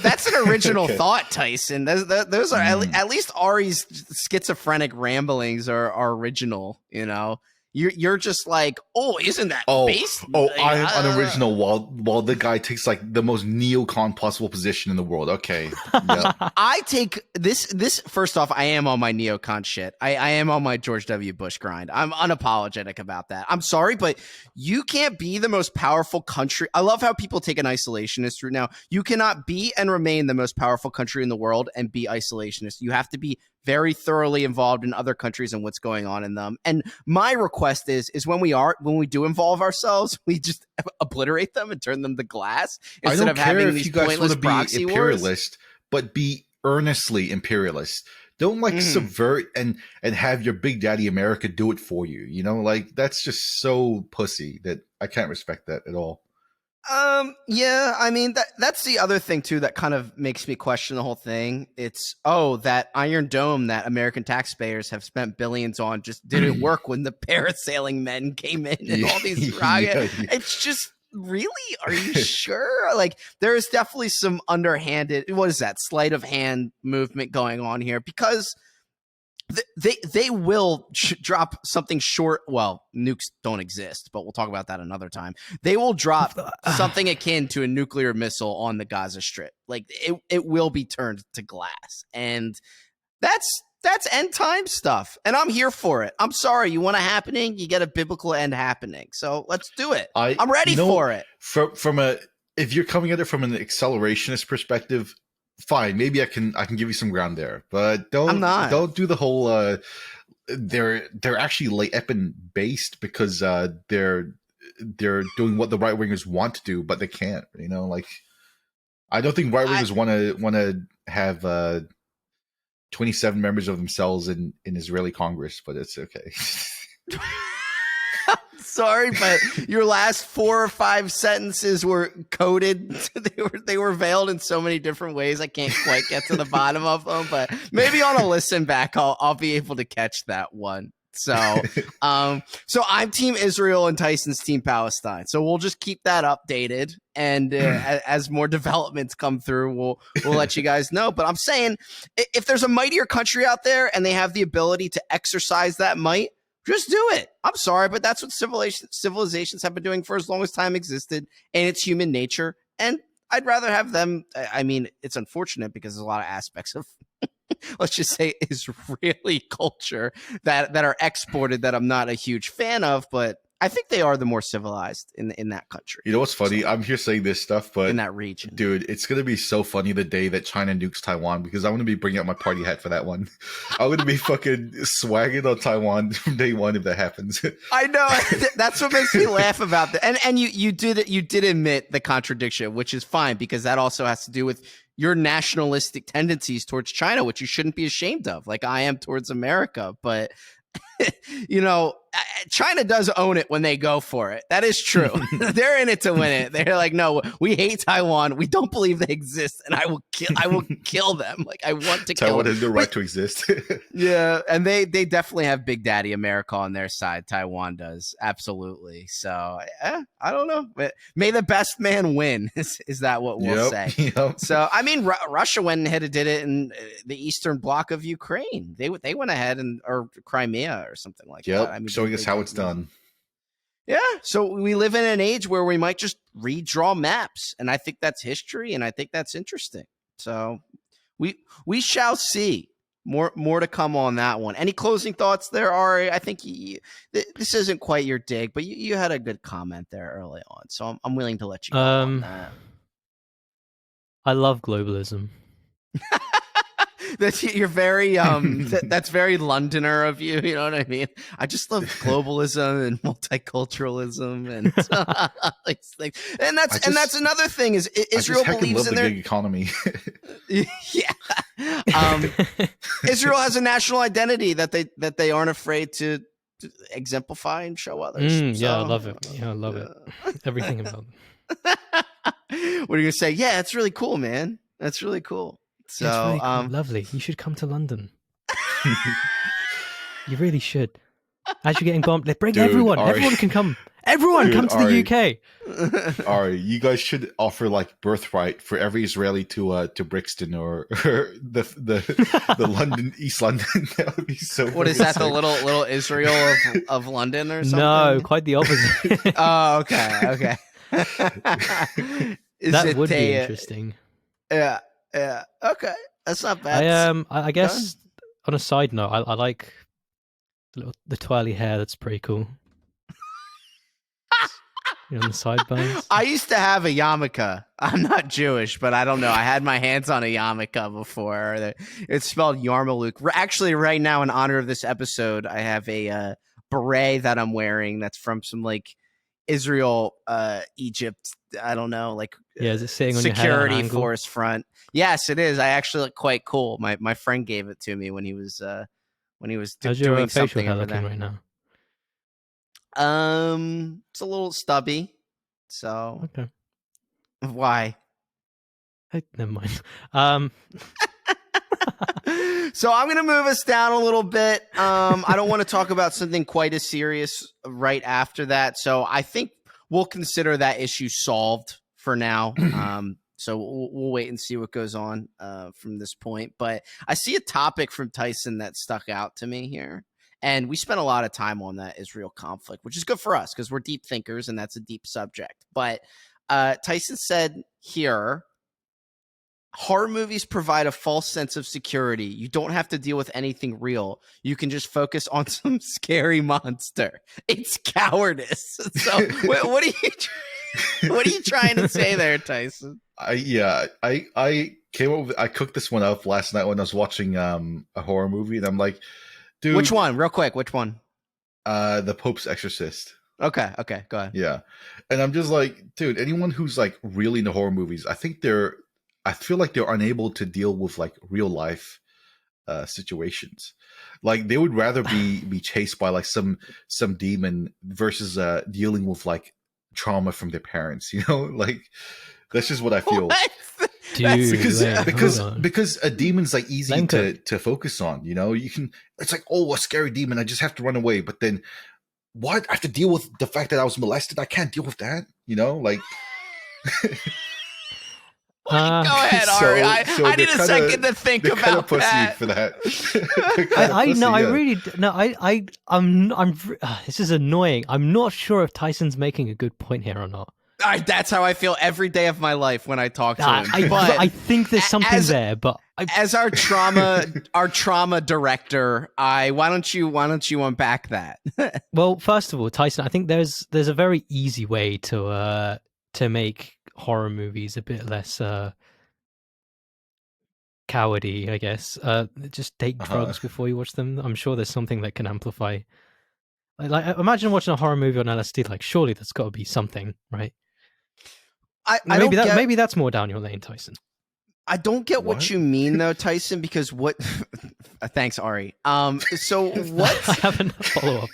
That's an original thought, Tyson. Those are at least Ari's schizophrenic ramblings are original. You know. You're just like, oh, isn't that based? I'm unoriginal while the guy takes like the most neocon possible position in the world. Okay. Yeah. I take this first off, I am on my neocon shit. I am on my George W. Bush grind. I'm unapologetic about that. I'm sorry, but you can't be the most powerful country. I love how people take an isolationist route now. You cannot be and remain the most powerful country in the world and be isolationist. You have to be very thoroughly involved in other countries and what's going on in them. And my request is when we do involve ourselves, we just obliterate them and turn them to glass instead of having these pointless proxy imperialist, wars. But be earnestly imperialist. Don't like subvert and have your big daddy America do it for you. You know, like that's just so pussy that I can't respect that at all. Yeah, I mean that's the other thing too that kind of makes me question the whole thing. It's that Iron Dome that American taxpayers have spent billions on just didn't work when the parasailing men came in and all these rockets. Yeah. It's just really, are you sure? Like there is definitely some underhanded, what is that, sleight of hand movement going on here because they will drop something short. Well, nukes don't exist, but we'll talk about that another time. They will drop something akin to a nuclear missile on the Gaza Strip. Like it will be turned to glass, and that's end time stuff. And I'm here for it. I'm sorry, you want a happening, you get a biblical end happening. So let's do it. I'm ready for it. If you're coming at it from an accelerationist perspective, fine, maybe I can give you some ground there, but don't do the whole they're actually like Eppin based because they're doing what the right wingers want to do, but they can't. You know, like I don't think right wingers want to have 27 members of themselves in Israeli Congress, but it's okay. Sorry, but your last 4 or 5 sentences were coded. They were veiled in so many different ways. I can't quite get to the bottom of them, but maybe on a listen back, I'll be able to catch that one. So, so I'm Team Israel and Tyson's Team Palestine. So we'll just keep that updated, and as more developments come through, we'll let you guys know. But I'm saying, if there's a mightier country out there and they have the ability to exercise that might, just do it. I'm sorry, but that's what civilizations have been doing for as long as time existed, and it's human nature. And I'd rather have them. I mean, it's unfortunate because there's a lot of aspects of, let's just say, Israeli culture that are exported that I'm not a huge fan of. But I think they are the more civilized in that country. You know what's funny? I'm here saying this stuff, but in that region, dude, it's gonna be so funny the day that China nukes Taiwan, because I'm gonna be bringing out my party hat for that one. I'm gonna be fucking swagging on Taiwan from day one if that happens. I know. That's what makes me laugh about that. And you did admit the contradiction, which is fine, because that also has to do with your nationalistic tendencies towards China, which you shouldn't be ashamed of, like I am towards America. But you know, China does own it when they go for it. That is true. They're in it to win it. They're like, no, we hate Taiwan. We don't believe they exist, and I will kill them. Like, I want to kill them. Taiwan has no right to exist. Yeah, and they definitely have Big Daddy America on their side. Taiwan does, absolutely. So I don't know. But may the best man win. Is that what we'll say? Yep. So I mean, Russia went ahead and did it in the eastern bloc of Ukraine. They went ahead or Crimea or something like that. I mean, showing us how it's done. Yeah, so we live in an age where we might just redraw maps, and I think that's history, and I think that's interesting. So we shall see. More to come on that one. Any closing thoughts there, Ari? I think this isn't quite your dig, but you had a good comment there early on, so I'm willing to let you go on that. I love globalism. You're very that's very Londoner of you. You know what I mean? I just love globalism and multiculturalism and these things. And that's another thing is Israel believes in their gig economy. Yeah. Israel has a national identity that they aren't afraid to exemplify and show others. Yeah, I love it. Yeah, I love it. Everything about it. What are you gonna say? Yeah, it's really cool, man. That's really cool. So yeah, really cool. Lovely. You should come to London. You really should. As you're getting bombed, bring everyone. Ari. Everyone can come. Everyone come to the UK. Ari, you guys should offer like birthright for every Israeli to Brixton or the London, East London. That would be so. What is that? The little Israel of London or something? No, quite the opposite. Oh, okay. That would be interesting. Yeah. Okay. That's not bad. I guess on a side note, I like the twirly hair. That's pretty cool. On the sideburns. I used to have a yarmulke. I'm not Jewish, but I don't know. I had my hands on a yarmulke before. It's spelled Yarmulke. Actually, right now, in honor of this episode, I have a beret that I'm wearing that's from some like Israel, Egypt. I don't know, like is it sitting on security your head force front? Yes, it is. I actually look quite cool. My friend gave it to me when he was How's doing your facial something hair over looking there. right now? It's a little stubby. So okay. Why? Hey, never mind. So I'm going to move us down a little bit. I don't want to talk about something quite as serious right after that. So I think we'll consider that issue solved for now. So we'll wait and see what goes on from this point. But I see a topic from Tyson that stuck out to me here. And we spent a lot of time on that Israel conflict, which is good for us because we're deep thinkers and that's a deep subject. But Tyson said here, horror movies provide a false sense of security. You don't have to deal with anything real. You can just focus on some scary monster. It's cowardice. So what are you trying to say there, Tyson? I came up with, I cooked this one up last night when I was watching a horror movie, and I'm like, dude, which one? Real quick, which one? The Pope's Exorcist. Okay, go ahead. Yeah, and I'm just like, dude, anyone who's like really into horror movies, I feel like they're unable to deal with like real life situations. Like they would rather be chased by like some demon versus dealing with like trauma from their parents. You know, like that's just what I feel. Dude, because a demon's like easy to focus on. You know, you can. It's like, oh, a scary demon. I just have to run away. But then, what? I have to deal with the fact that I was molested. I can't deal with that. You know, like. Go ahead, Ari. I need a second to think about that. For that. I'm. This is annoying. I'm not sure if Tyson's making a good point here or not. That's how I feel every day of my life when I talk to him. I think there's something there, but as our trauma director, why don't you unpack that? Well, first of all, Tyson, I think there's a very easy way to make horror movies a bit less cowardy, I guess. Just take drugs before you watch them. I'm sure there's something that can amplify. Like imagine watching a horror movie on LSD. Like, surely that's got to be something, right? Maybe that's more down your lane, Tyson. I don't get what you mean, though, Tyson. Because what? Thanks, Ari. So what? I have a follow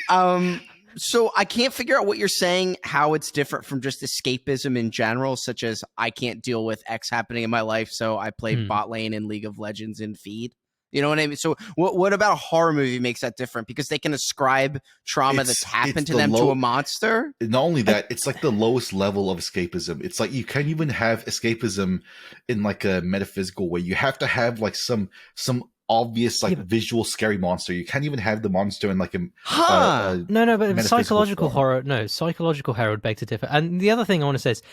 up. So I can't figure out what you're saying, how it's different from just escapism in general, such as I can't deal with X happening in my life, so I play bot lane in League of Legends in Feed. You know what I mean? So what about a horror movie makes that different? Because they can ascribe trauma that's happened to them to a monster? Not only that, it's like the lowest level of escapism. It's like you can't even have escapism in like a metaphysical way. You have to have like some obvious like visual scary monster. You can't even have the monster in like a no, but psychological horror. No, psychological horror would beg to differ. And the other thing I want to say is,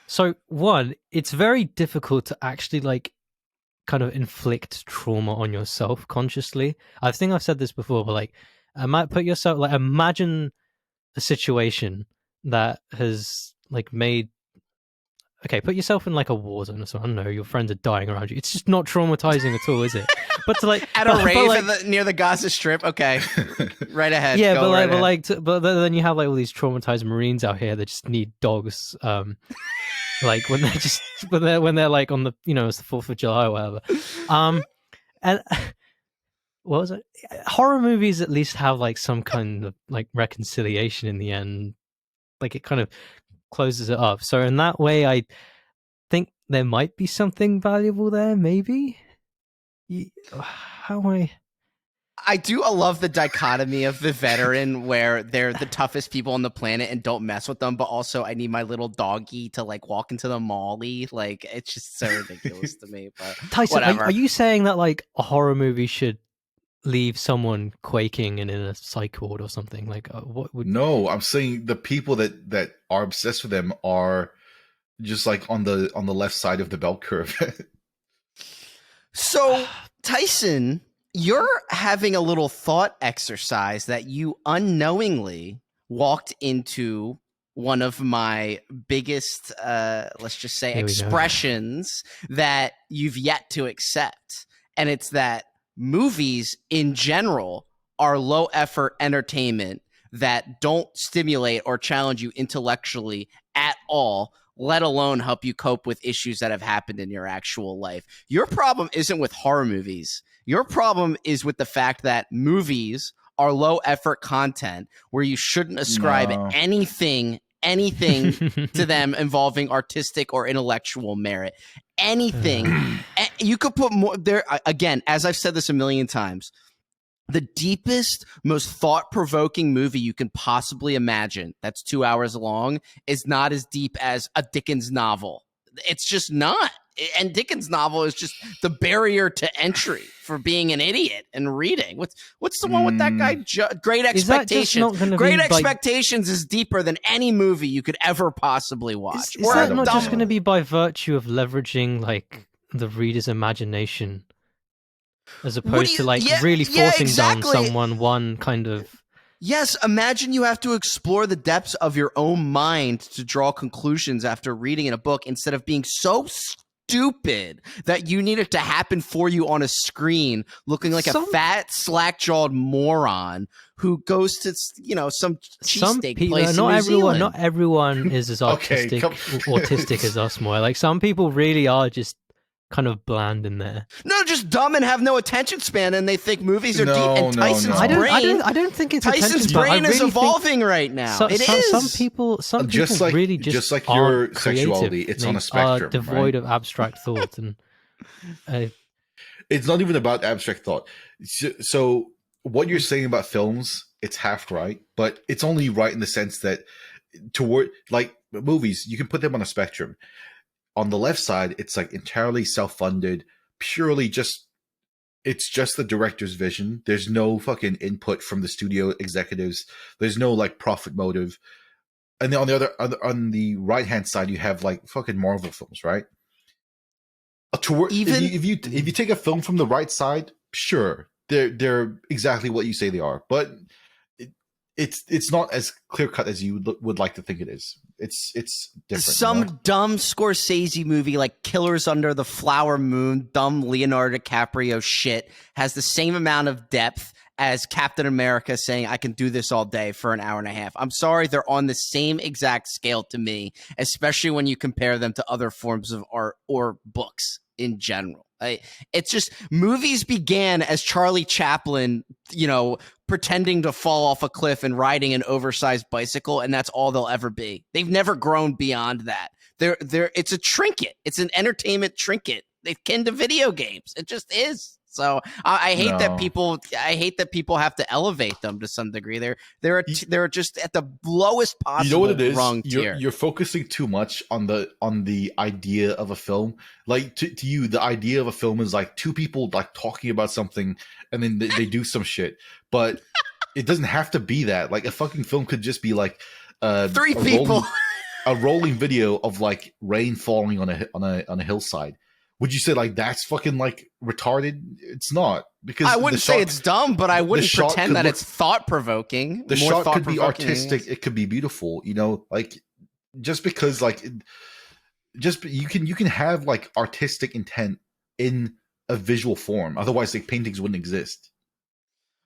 so one, it's very difficult to actually like kind of inflict trauma on yourself consciously. I think I've said this before, but like, imagine a situation that has like made. Okay, put yourself in like a war zone or something. I don't know, your friends are dying around you. It's just not traumatizing at all, is it? But to like at a rave near the Gaza Strip, okay, right ahead. Yeah, but then you have like all these traumatized Marines out here that just need dogs. Like when they're like on the, it's the 4th of July or whatever. And what was it? Horror movies at least have like some kind of like reconciliation in the end. Like it kind of closes it up. So in that way, I think there might be something valuable there. Maybe. I do love the dichotomy of the veteran where they're the toughest people on the planet and don't mess with them, but also I need my little doggy to like walk into the mall-y. Like it's just so ridiculous to me. But Tyson, are you saying that like a horror movie should leave someone quaking and in a psych ward or something? Like what would? No, I'm saying the people that are obsessed with them are just like on the left side of the bell curve. So Tyson, you're having a little thought exercise that you unknowingly walked into one of my biggest, let's just say, expressions that you've yet to accept. And it's that movies in general are low effort entertainment that don't stimulate or challenge you intellectually at all, let alone help you cope with issues that have happened in your actual life. Your problem isn't with horror movies. Your problem is with the fact that movies are low effort content where you shouldn't ascribe anything to them involving artistic or intellectual merit. Anything. You could put more there. Again, as I've said this a million times, the deepest, most thought-provoking movie you can possibly imagine that's 2 hours long is not as deep as a Dickens novel. It's just not. And Dickens' novel is just the barrier to entry for being an idiot and reading. What's the one with that guy? Great Expectations. Great Expectations is deeper than any movie you could ever possibly watch. Is that not just going to be by virtue of leveraging like the reader's imagination, as opposed to like really forcing down someone one kind of? Yes, imagine you have to explore the depths of your own mind to draw conclusions after reading in a book instead of being so stupid that you need it to happen for you on a screen looking like a fat slack-jawed moron who goes to some cheesesteak place in New Zealand. Not everyone is as autistic as us, more like some people really are just kind of bland in there. No, just dumb and have no attention span, and they think movies are deep. And Tyson's brain, I don't think it's Tyson's brain is evolving right now. It is. Some people really just like your sexuality. It's on a spectrum, devoid of abstract thought, and it's not even about abstract thought. So what you're saying about films, it's half right, but it's only right in the sense that toward like movies, you can put them on a spectrum. On the left side, it's like entirely self-funded, purely it's just the director's vision. There's no fucking input from the studio executives. There's no like profit motive. and then on the right hand side, you have like fucking Marvel films, right? If you take a film from the right side, sure, they're exactly what you say they are, but it's not as clear cut as you would like to think it is. It's different. Some dumb Scorsese movie like Killers Under the Flower Moon, dumb Leonardo DiCaprio shit, has the same amount of depth as Captain America saying, I can do this all day for an hour and a half. I'm sorry, they're on the same exact scale to me, especially when you compare them to other forms of art or books in general. It's just, movies began as Charlie Chaplin, pretending to fall off a cliff and riding an oversized bicycle, and that's all they'll ever be. They've never grown beyond that. It's a trinket. It's an entertainment trinket. They've akin to video games. It just is. So I hate that people. I hate that people have to elevate them to some degree. They're just at the lowest possible. You know what it is? Wrong tier. You're focusing too much on the idea of a film. Like to you, the idea of a film is like two people like talking about something, and then they do some shit. But it doesn't have to be that. Like a fucking film could just be like three people, a rolling video of like rain falling on a hillside. Would you say like that's fucking like retarded? It's not, because I wouldn't say it's dumb, but I wouldn't pretend that it's thought provoking. The shot could be artistic. It could be beautiful. Like just because like you can have like artistic intent in a visual form. Otherwise, like paintings wouldn't exist.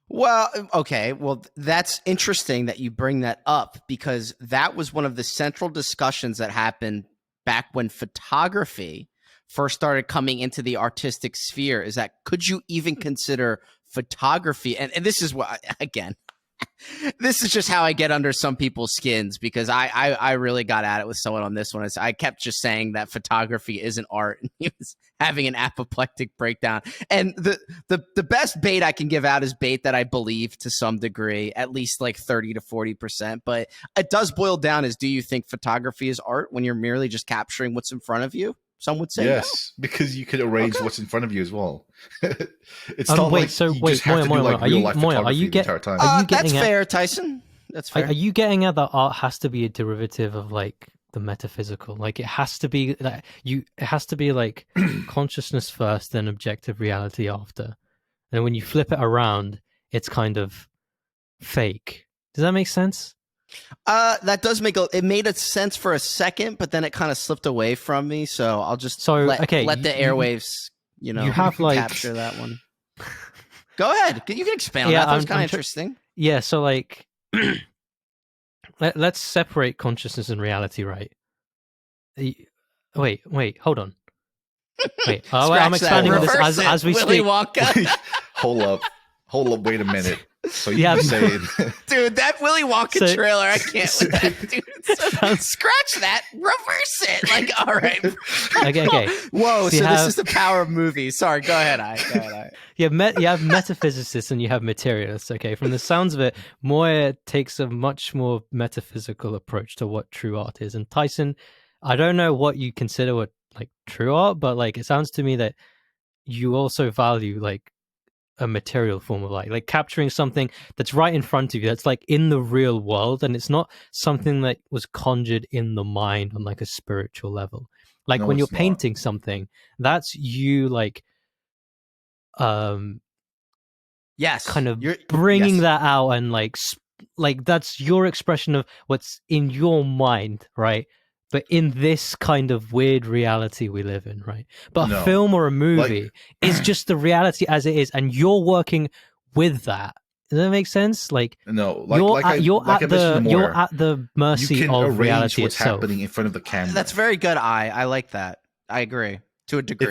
Well, okay. Well, that's interesting that you bring that up, because that was one of the central discussions that happened back when photography first started coming into the artistic sphere, is that could you even consider photography? And this is what, again, this is just how I get under some people's skins, because I really got at it with someone on this one. I kept just saying that photography isn't art, and he was having an apoplectic breakdown. And the best bait I can give out is bait that I believe to some degree, at least like 30 to 40%. But it does boil down as, do you think photography is art when you're merely just capturing what's in front of you? Some would say yes, no. Because you could arrange what's in front of you as well. It's not wait, like so you wait, just have to do like real life photography the entire time. That's fair, Tyson. That's fair. Are you getting at that art has to be a derivative of like the metaphysical? Like it has to be that it has to be like consciousness first, then objective reality after. And when you flip it around, it's kind of fake. Does that make sense? That does it made a sense for a second, but then it kind of slipped away from me. So I'll just let the airwaves, you have like capture that one. Go ahead. You can expand on that. That was kind of interesting. Yeah. So like, let's separate consciousness and reality, right? Wait, hold on. Wait, I'm expanding on this as we speak. Hold up, wait a minute. So you can say, dude, that Willy Wonka trailer, I can't with that, dude. Scratch that, reverse it. Like, all right. Okay. Whoa, so this is the power of movies. Sorry, go ahead, I. You have metaphysicists and you have materialists. Okay, from the sounds of it, Moya takes a much more metaphysical approach to what true art is. And Tyson, I don't know what you consider what like true art, but like it sounds to me that you also value like a material form of like capturing something that's right in front of you, that's like in the real world, and it's not something that was conjured in the mind on like a spiritual level. Like when you're painting something, that's you like yes, kind of bringing that out, and like that's your expression of what's in your mind, right? But in this kind of weird reality we live in, right? But a film or a movie is just the reality as it is, and you're working with that. Does that make sense? Like, no, you're at the mercy of reality what's itself. Happening in front of the camera. That's very good. I like that. I agree to a degree.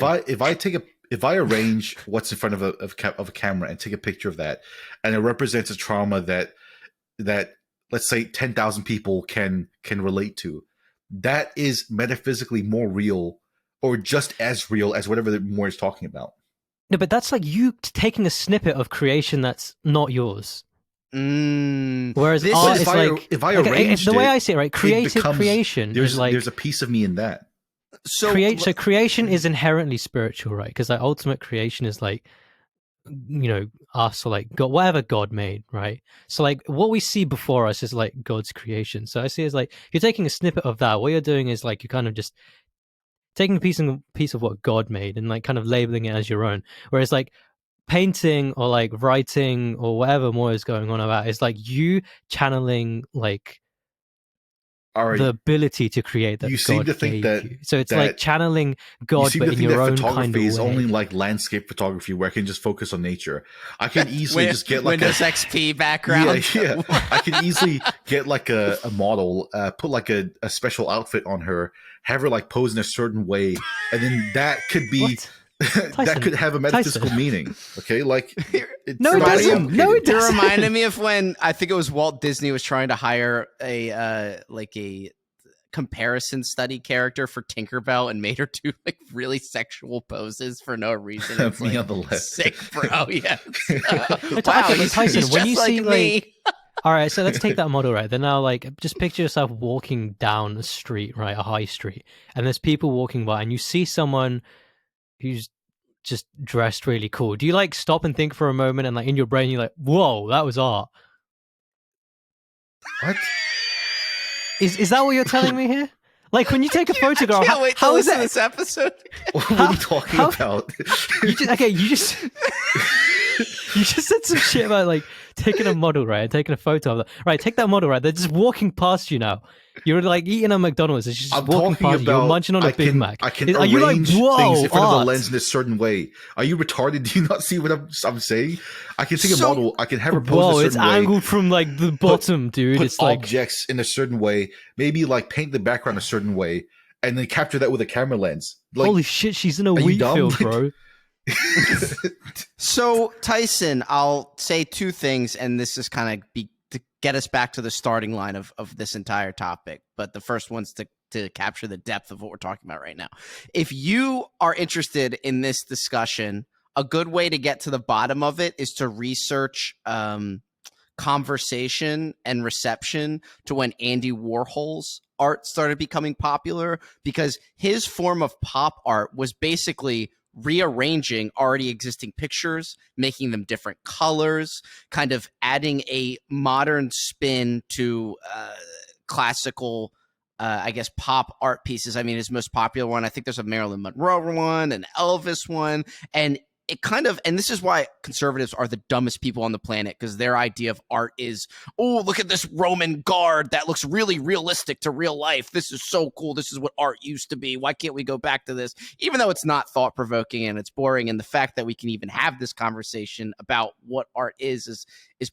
If I arrange what's in front of a camera and take a picture of that, and it represents a trauma that let's say 10,000 people can relate to. That is metaphysically more real, or just as real as whatever Moore is talking about. No, but that's like you taking a snippet of creation that's not yours. Whereas art is like, if I arrange the way I see it, right? Creative creation. There's a piece of me in that. So creation is inherently spiritual, right? Because like ultimate creation is like us or like God, whatever God made, right? So like what we see before us is like God's creation. So I see it as like you're taking a snippet of that. What you're doing is like you're kind of just taking a piece of what God made and like kind of labeling it as your own. Whereas like painting or like writing or whatever more is going on about is like you channeling like the ability to create that you God seem to think gave that you. So it's that like channeling God, you seem but to in think your that own photography kind of is way. only like landscape photography where I can just focus on nature. I can easily just get like Windows XP background. Yeah. I can easily get like a model, put like a special outfit on her, have her like pose in a certain way, and then that could be that could have a metaphysical meaning. Okay, like no, it doesn't. No, it doesn't. It reminded me of when I think it was Walt Disney was trying to hire a comparison study character for Tinkerbell and made her do like really sexual poses for no reason. It's me like, on the left. Sick, bro. Yes. Wow, Tyson, when you see like all right, so let's take that model, right? Then now, like, just picture yourself walking down a street, right, a high street, and there's people walking by, and you see someone who's just dressed really cool. Do you like stop and think for a moment, and like in your brain, you're like, "Whoa, that was art." What? Is that what you're telling me here? Like when you take a photograph, I can't wait to how is listen to that? this episode? What are you talking about? You just said some shit about like taking a model, right? And taking a photo of that. Right, take that model, right? They're just walking past you now. You're like eating a McDonald's. It's just walking past you. You're munching on a Big Mac. I can Are you like, whoa, things in front art. of the lens in a certain way. Are you retarded? Do you not see what I'm saying? I can take a model. I can have her pose a certain way. It's angled from like the bottom, dude. Put it's like objects in a certain way. Maybe like paint the background a certain way, and then capture that with a camera lens. Like, holy shit, she's in a wheat field, bro. So Tyson, I'll say two things, and this is kind of to get us back to the starting line of this entire topic. But the first one's to capture the depth of what we're talking about right now. If you are interested in this discussion, a good way to get to the bottom of it is to research conversation and reception to when Andy Warhol's art started becoming popular, because his form of pop art was basically rearranging already existing pictures, making them different colors, kind of adding a modern spin to classical, I guess, pop art pieces. I mean, his most popular one, I think there's a Marilyn Monroe one, an Elvis one, and it kind of, and this is why conservatives are the dumbest people on the planet, because their idea of art is, oh, look at this Roman guard that looks really realistic to real life. This is so cool. This is what art used to be. Why can't we go back to this? Even though it's not thought-provoking and it's boring, and the fact that we can even have this conversation about what art is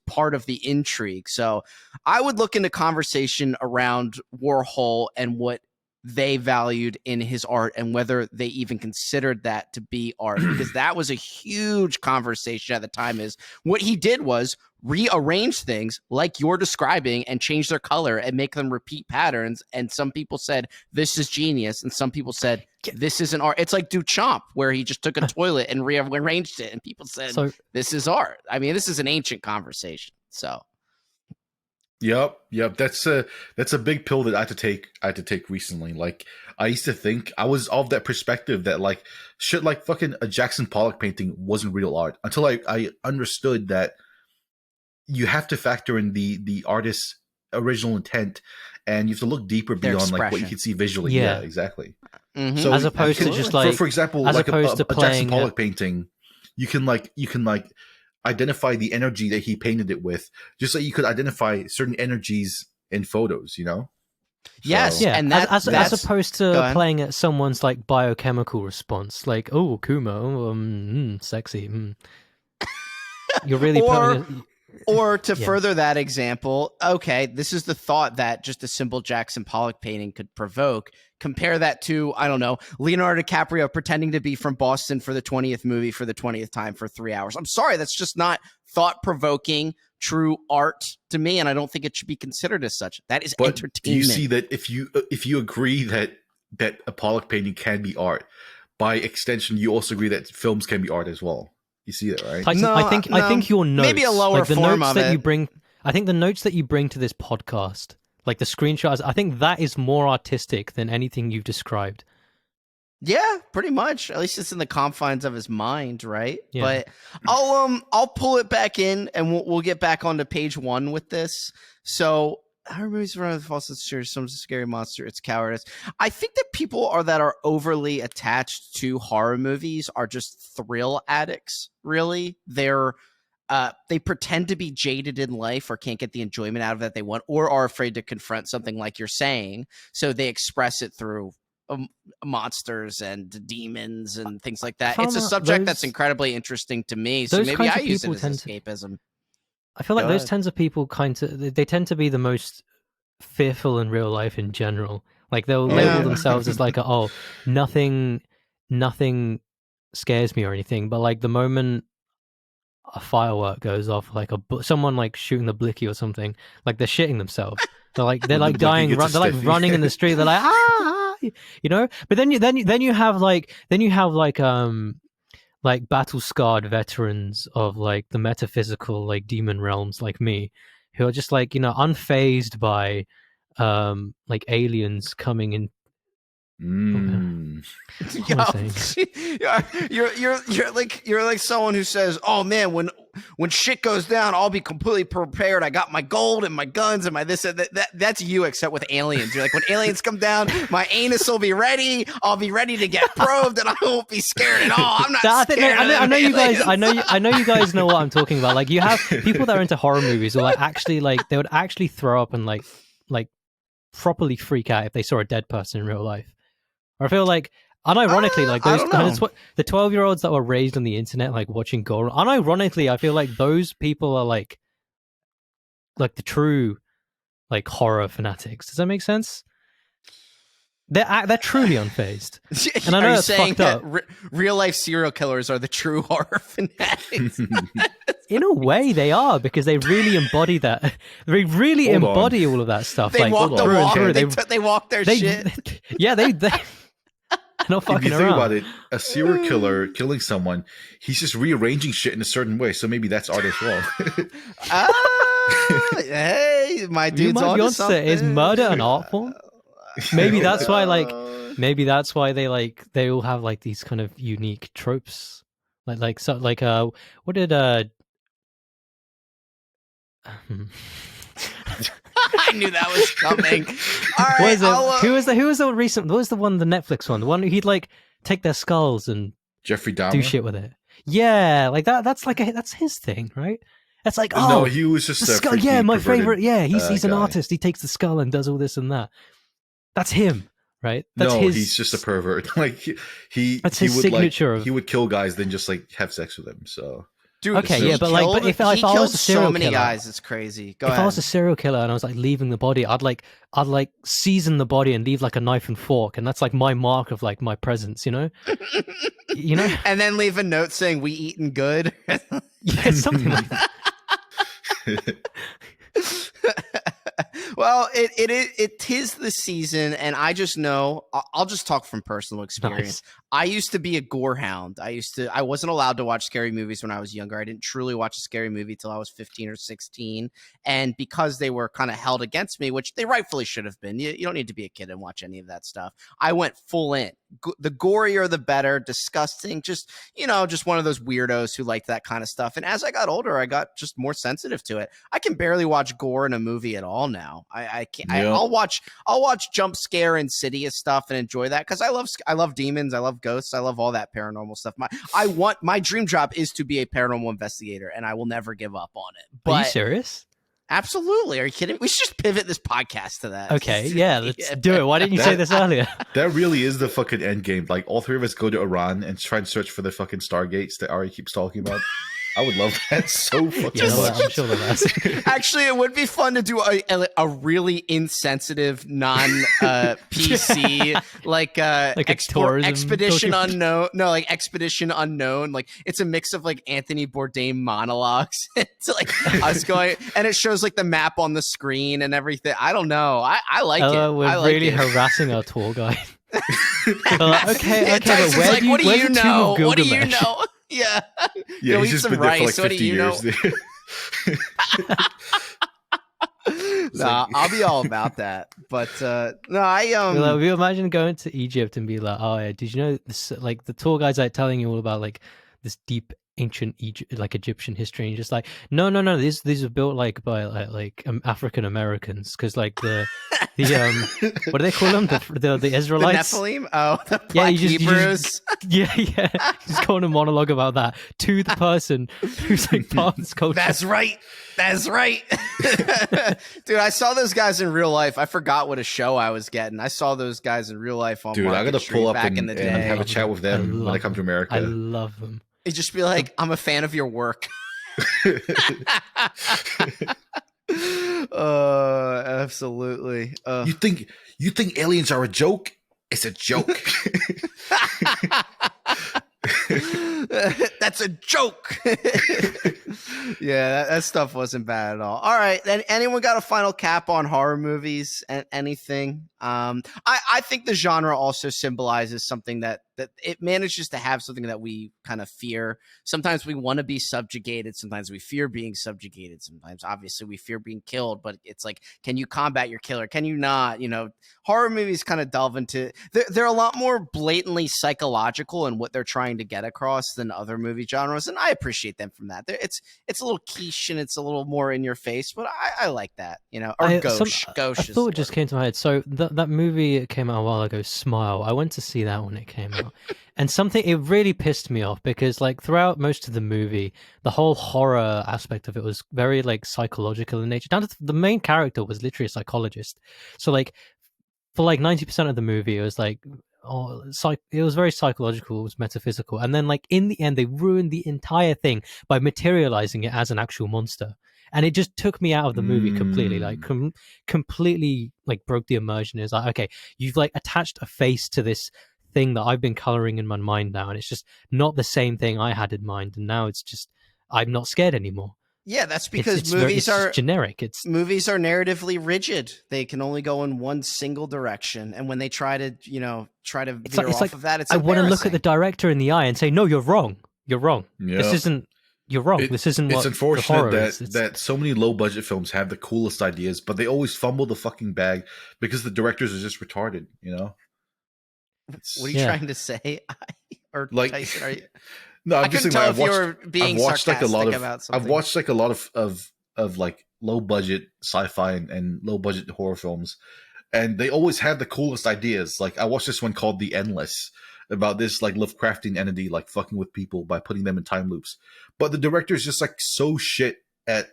part of the intrigue. So I would look into conversation around Warhol and what they valued in his art and whether they even considered that to be art, because that was a huge conversation at the time. Is what he did was rearrange things like you're describing and change their color and make them repeat patterns. And some people said this is genius, and some people said this isn't art. It's like Duchamp, where he just took a toilet and rearranged it, and people said this is art. I mean, this is an ancient conversation. So Yep. That's a big pill that I had to take recently. Like, I used to think I was of that perspective that like shit like fucking a Jackson Pollock painting wasn't real art, until I understood that you have to factor in the artist's original intent, and you have to look deeper beyond like what you can see visually. Yeah, exactly. Mm-hmm. So as opposed to just like, for example, like a Jackson Pollock painting, you can identify the energy that he painted it with, just like you could identify certain energies in photos, you know? Yes, yeah, and that's opposed to playing at someone's like biochemical response, like, oh, Kumo, sexy. You're really Or to further that example, okay, this is the thought that just a simple Jackson Pollock painting could provoke. Compare that to, I don't know, Leonardo DiCaprio pretending to be from Boston for the 20th movie for the 20th time for 3 hours. I'm sorry, that's just not thought-provoking, true art to me, and I don't think it should be considered as such. That is entertainment. Do you see that if you agree that a Pollock painting can be art, by extension, you also agree that films can be art as well? You see that, right? Tyson, I think your notes, maybe a lower like the form notes of that it. you bring. I think the notes that you bring to this podcast, like the screenshots, I think that is more artistic than anything you've described. Yeah, pretty much. At least it's in the confines of his mind, right? Yeah. But I'll pull it back in, and we'll get back onto page 1 with this. So, horror movies around the false sense, some scary monster, it's cowardice. I think that people that are overly attached to horror movies are just thrill addicts. Really, they pretend to be jaded in life or can't get the enjoyment out of that they want, or are afraid to confront something like you're saying, so they express it through monsters and demons and things like that. It's a subject that's incredibly interesting to me, so maybe I use it as escapism. I feel like those kinds of people they tend to be the most fearful in real life in general. Like they'll label themselves as like, oh, nothing scares me or anything. But like the moment a firework goes off, like someone like shooting the blicky or something, like they're shitting themselves. They're like dying. They're like running in the street. They're like you know. But then you have battle scarred veterans of like the metaphysical like demon realms like me, who are just like, unfazed by like aliens coming in. You're like someone who says, "Oh man, when shit goes down, I'll be completely prepared. I got my gold and my guns and my this and that." That's you, except with aliens. You're like, when aliens come down, my anus will be ready. I'll be ready to get probed, and I won't be scared at all. I'm not scared. I know you guys. I know you guys know what I'm talking about. Like, you have people that are into horror movies, or like actually like they would actually throw up and like properly freak out if they saw a dead person in real life. Or I feel like, unironically, like those kind of the 12-year-olds that were raised on the internet, like watching gore. Unironically, I feel like those people are like the true like horror fanatics. Does that make sense? They're truly unfazed. And I know that's fucked up. Real life serial killers are the true horror fanatics. In a way, they are, because they really embody that. They really embody all of that stuff. They like, walk the walk. They walk their shit. Yeah, they no fucking if you think around. about it, a serial killer killing someone, he's just rearranging shit in a certain way. So maybe that's art as well. Hey, my dude's on something. Is murder an art form? Maybe that's why, they all have like these kind of unique tropes. What did I knew that was coming. All right, who was the recent? What was the one, the Netflix one? The one he'd like take their skulls and Jeffrey Dahmer do shit with it. Yeah, like that. That's his thing, right? That's like, no, he was just the skull. Yeah, my favorite. Yeah, he's an artist. He takes the skull and does all this and that. That's him, right? He's just a pervert. Like that's his signature. He would kill guys, then just like have sex with them. So. Dude, okay, yeah, but if I was a serial so many killer, guys, it's crazy. Go ahead. If I was a serial killer and I was like leaving the body, I'd season the body and leave like a knife and fork, and that's like my mark of like my presence, you know? And then leave a note saying "we eaten good." Yeah, something like that. Well, it is the season, and I just know. I'll just talk from personal experience. Nice. I used to be a gore hound. I wasn't allowed to watch scary movies when I was younger. I didn't truly watch a scary movie till I was 15 or 16, and because they were kind of held against me, which they rightfully should have been. You don't need to be a kid and watch any of that stuff. I went full in. The gorier, the better. Disgusting. Just one of those weirdos who liked that kind of stuff. And as I got older, I got just more sensitive to it. I can barely watch gore in a movie at all now. I can't. Yeah. I'll watch jump scare insidious stuff and enjoy that because I love demons. I love ghosts. I love all that paranormal stuff. My dream job is to be a paranormal investigator, and I will never give up on it. But, are you serious? Absolutely. Are you kidding? We should just pivot this podcast to that. Okay, yeah, let's do it. Why didn't you say this earlier? That really is the fucking end game. Like, all three of us go to Iran and try and search for the fucking stargates that Ari keeps talking about. I would love that so fucking much. I'm sure that's actually, it would be fun to do a really insensitive, non-PC like Expedition Unknown. No, like Expedition Unknown. Like, it's a mix of like Anthony Bourdain monologues. It's like us going, and it shows like the map on the screen and everything. I don't know. I like it. We're really harassing our tour guide. Okay, but where do you know? What do you know? Yeah, he's just been there for like 50 years. No, I'll be all about that. But no, I we imagine going to Egypt and be like, oh yeah, did you know this? Like the tour guide's like telling you all about like this deep ancient Egypt, like Egyptian history, and you're just like, no, these were built like by African Americans, because like the what do they call them, the Israelites, the Nephilim, the Black Hebrews. Yeah, just go on a monologue about that to the person who's like part of this culture. That's right. Dude, I saw those guys in real life. I forgot what a show I was getting. I saw those guys in real life on Dude, Market I gotta Street pull up back and, in the day. and have a chat with them when I come to America. I love them. You just be like, I'm a fan of your work. Absolutely. You think aliens are a joke? It's a joke. That's a joke. Yeah, that stuff wasn't bad at all. All right, then anyone got a final cap on horror movies and anything? I think the genre also symbolizes something that it manages to have something that we kind of fear. Sometimes we want to be subjugated. Sometimes we fear being subjugated. Sometimes, obviously, we fear being killed. But it's like, can you combat your killer? Can you not? You know, horror movies kind of delve into. They're a lot more blatantly psychological in what they're trying to get across than other movie genres, and I appreciate them from that. It's a little quiche and it's a little more in your face, but I like that. You know, or gauche. I thought it just came to my head. So that movie, it came out a while ago, Smile. I went to see that when it came out. And it really pissed me off, because like throughout most of the movie, the whole horror aspect of it was very like psychological in nature. Down to the main character was literally a psychologist. So like for like 90% of the movie, it was like, it was very psychological, it was metaphysical. And then like in the end, they ruined the entire thing by materializing it as an actual monster. And it just took me out of the movie completely, like completely like broke the immersion. It's like, okay, you've like attached a face to this thing that I've been coloring in my mind now, and it's just not the same thing I had in mind. And now it's just, I'm not scared anymore. Yeah, that's because movies are generic. Movies are narratively rigid. They can only go in one single direction, and when they try to veer off of that, it's I want to look at the director in the eye and say, "No, you're wrong. You're wrong. Yeah. This isn't. You're wrong. This isn't what." It's unfortunate that so many low budget films have the coolest ideas, but they always fumble the fucking bag because the directors are just retarded. You know. What are you trying to say? Or like, Tyson, are you... No, I'm I just couldn't saying. tell if you were being sarcastic about something. I've watched like a lot of like low budget sci-fi and low budget horror films, and they always have the coolest ideas. Like I watched this one called The Endless, about this like Lovecraftian entity like fucking with people by putting them in time loops. But the director is just like so shit at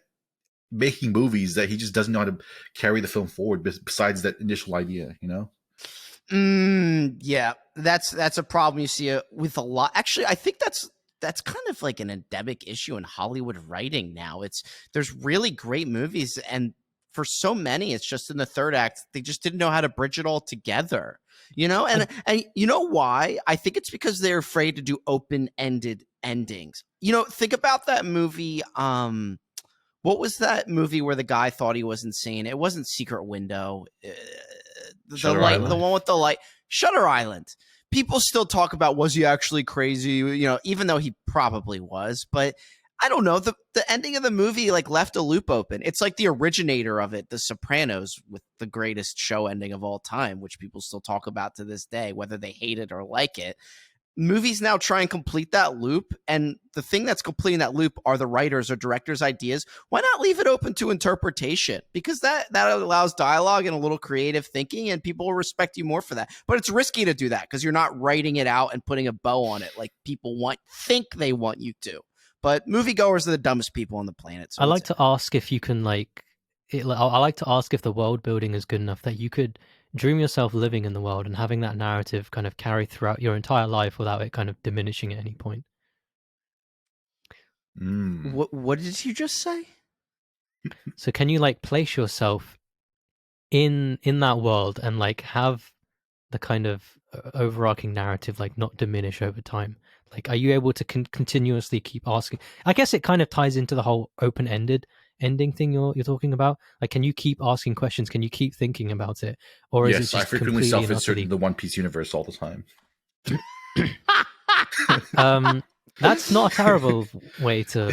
making movies that he just doesn't know how to carry the film forward. Besides that initial idea, you know. Yeah, that's a problem you see with a lot. Actually, I think that's kind of like an endemic issue in Hollywood writing now. There's really great movies, and for so many, it's just in the third act they just didn't know how to bridge it all together. You know, and you know why? I think it's because they're afraid to do open-ended endings. You know, think about that movie. What was that movie where the guy thought he was insane? It wasn't Secret Window. The one with the light, Shutter Island. People still talk about, was he actually crazy? You know, even though he probably was, but I don't know. The ending of the movie like left a loop open. It's like the originator of it, The Sopranos, with the greatest show ending of all time, which people still talk about to this day, whether they hate it or like it. Movies now try and complete that loop, and the thing that's completing that loop are the writers or directors' ideas. Why not leave it open to interpretation? Because that allows dialogue and a little creative thinking, and people will respect you more for that. But it's risky to do that because you're not writing it out and putting a bow on it like people think they want you to. But moviegoers are the dumbest people on the planet. So I like to ask if you can I like to ask if the world building is good enough that you could dream yourself living in the world and having that narrative kind of carry throughout your entire life without it kind of diminishing at any point. What did you just say? So can you like place yourself in that world and like have the kind of overarching narrative like not diminish over time? Like, are you able to continuously keep asking? I guess it kind of ties into the whole open-ended ending thing you're talking about. Like, can you keep asking questions? Can you keep thinking about it? Or is it just I frequently self-insert in the One Piece universe all the time. That's not a terrible way to.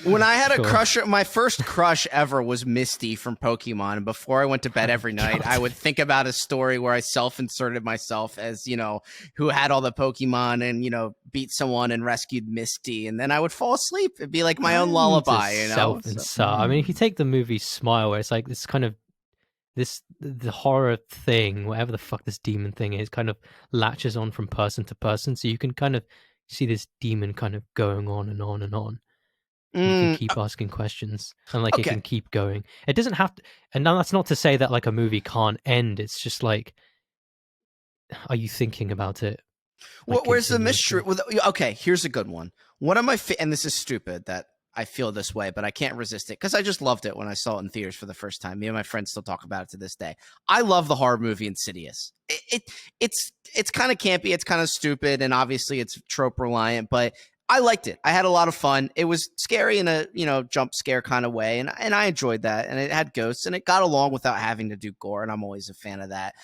When I had a crush, my first crush ever was Misty from Pokemon. And before I went to bed every night, I would think about a story where I self-inserted myself as, who had all the Pokemon and, beat someone and rescued Misty. And then I would fall asleep. It'd be like my own lullaby, I mean, if you take the movie Smile, where it's like this kind of the horror thing, whatever the fuck this demon thing is, kind of latches on from person to person. So you can kind of see this demon kind of going on and on and on. You can keep asking questions and it can keep going. It doesn't have to, and now that's not to say that like a movie can't end. It's just like, are you thinking about it? Where's the mystery? Okay, here's a good one. One of my and this is stupid that I feel this way, but I can't resist it because I just loved it when I saw it in theaters for the first time. Me and my friends still talk about it to this day. I love the horror movie Insidious. It's kind of campy, it's kind of stupid, and obviously it's trope reliant, but I liked it. I had a lot of fun. It was scary in a jump scare kind of way, and I enjoyed that. And it had ghosts, and it got along without having to do gore, and I'm always a fan of that.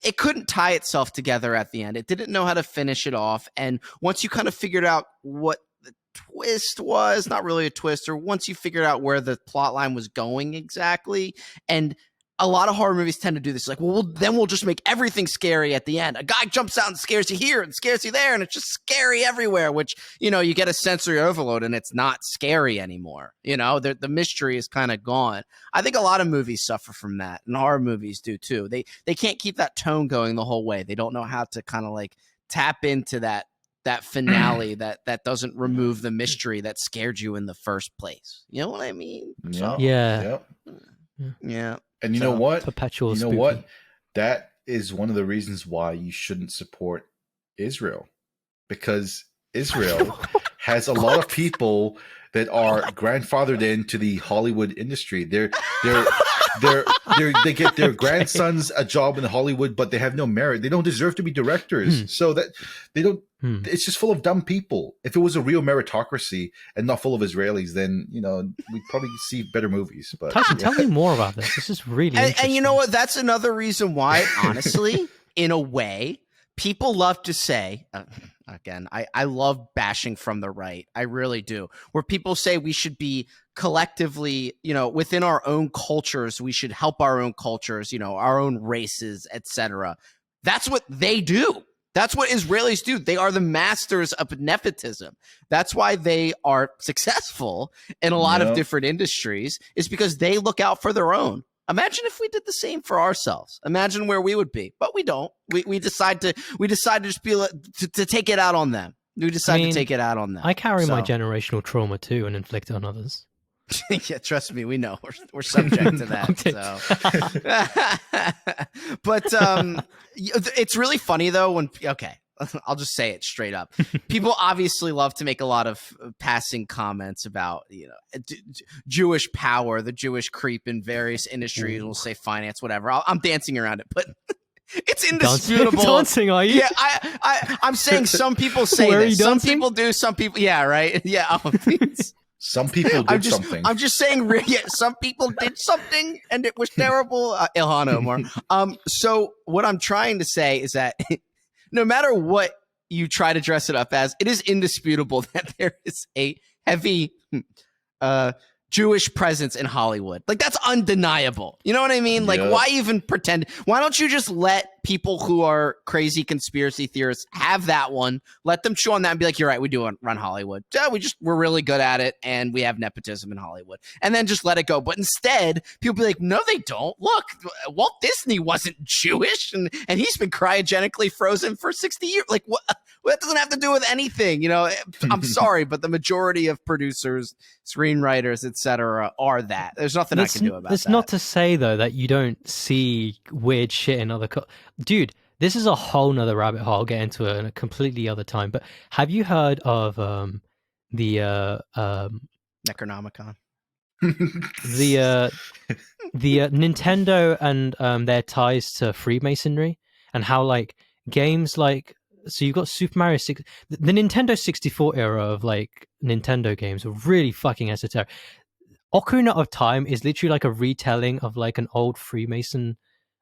It couldn't tie itself together at the end. It didn't know how to finish it off. And once you kind of figured out what the twist was, not really a twist, or once you figured out where the plot line was going exactly, and a lot of horror movies tend to do this. Like, then we'll just make everything scary at the end. A guy jumps out and scares you here and scares you there, and it's just scary everywhere, which, you get a sensory overload and it's not scary anymore. The mystery is kind of gone. I think a lot of movies suffer from that, and horror movies do too. They can't keep that tone going the whole way. They don't know how to kind of like tap into that finale that doesn't remove the mystery that scared you in the first place. You know what I mean? Yeah. And you know what? Perpetual You know spooky. what? That is one of the reasons why you shouldn't support Israel, because Israel has a lot of people that are grandfathered into the Hollywood industry. They get their grandsons a job in Hollywood, but they have no merit. They don't deserve to be directors. So that they don't. It's just full of dumb people. If it was a real meritocracy and not full of Israelis, then we'd probably see better movies. But tell me more about this. This is really interesting. And you know what? That's another reason why, honestly, in a way, people love to say. Again, I love bashing from the right. I really do. Where people say we should be collectively, within our own cultures, we should help our own cultures, our own races, etc. That's what they do. That's what Israelis do. They are the masters of nepotism. That's why they are successful in a lot of different industries, is because they look out for their own. Imagine if we did the same for ourselves. Imagine where we would be, but we don't. We decide to just be to take it out on them. We decide to take it out on them. I carry my generational trauma too and inflict it on others. Yeah, trust me, we know we're subject to that. But it's really funny though when I'll just say it straight up. People obviously love to make a lot of passing comments about, Jewish power, the Jewish creep in various industries. We'll say finance, whatever. I'm dancing around it, but it's indisputable. Dancing, are you? Yeah, I'm saying some people say Where this. Are you some dancing? people do. Some people, yeah, right. Yeah. some people did something. I'm just saying, some people did something and it was terrible. Ilhan Omar. So what I'm trying to say is that no matter what you try to dress it up as, it is indisputable that there is a heavy Jewish presence in Hollywood. Like, that's undeniable. You know what I mean? Like, why even pretend? Why don't you just let people who are crazy conspiracy theorists have that one? Let them chew on that and be like, you're right, we do run Hollywood. Yeah, we're really good at it, and we have nepotism in Hollywood. And then just let it go. But instead, people be like, no, they don't. Look, Walt Disney wasn't Jewish, and he's been cryogenically frozen for 60 years. Like, what? Well, that doesn't have to do with anything. I'm sorry, but the majority of producers, screenwriters, etc., are that. There's nothing I can do about that. It's not to say, though, that you don't see weird shit in other... Dude, this is a whole nother rabbit hole. I'll get into it in a completely other time. But have you heard of the... Necronomicon? the Nintendo and their ties to Freemasonry, and how, like, games like... So you've got Super Mario 6. The Nintendo 64 era of like Nintendo games were really fucking esoteric. Ocarina of Time is literally like a retelling of like an old Freemason,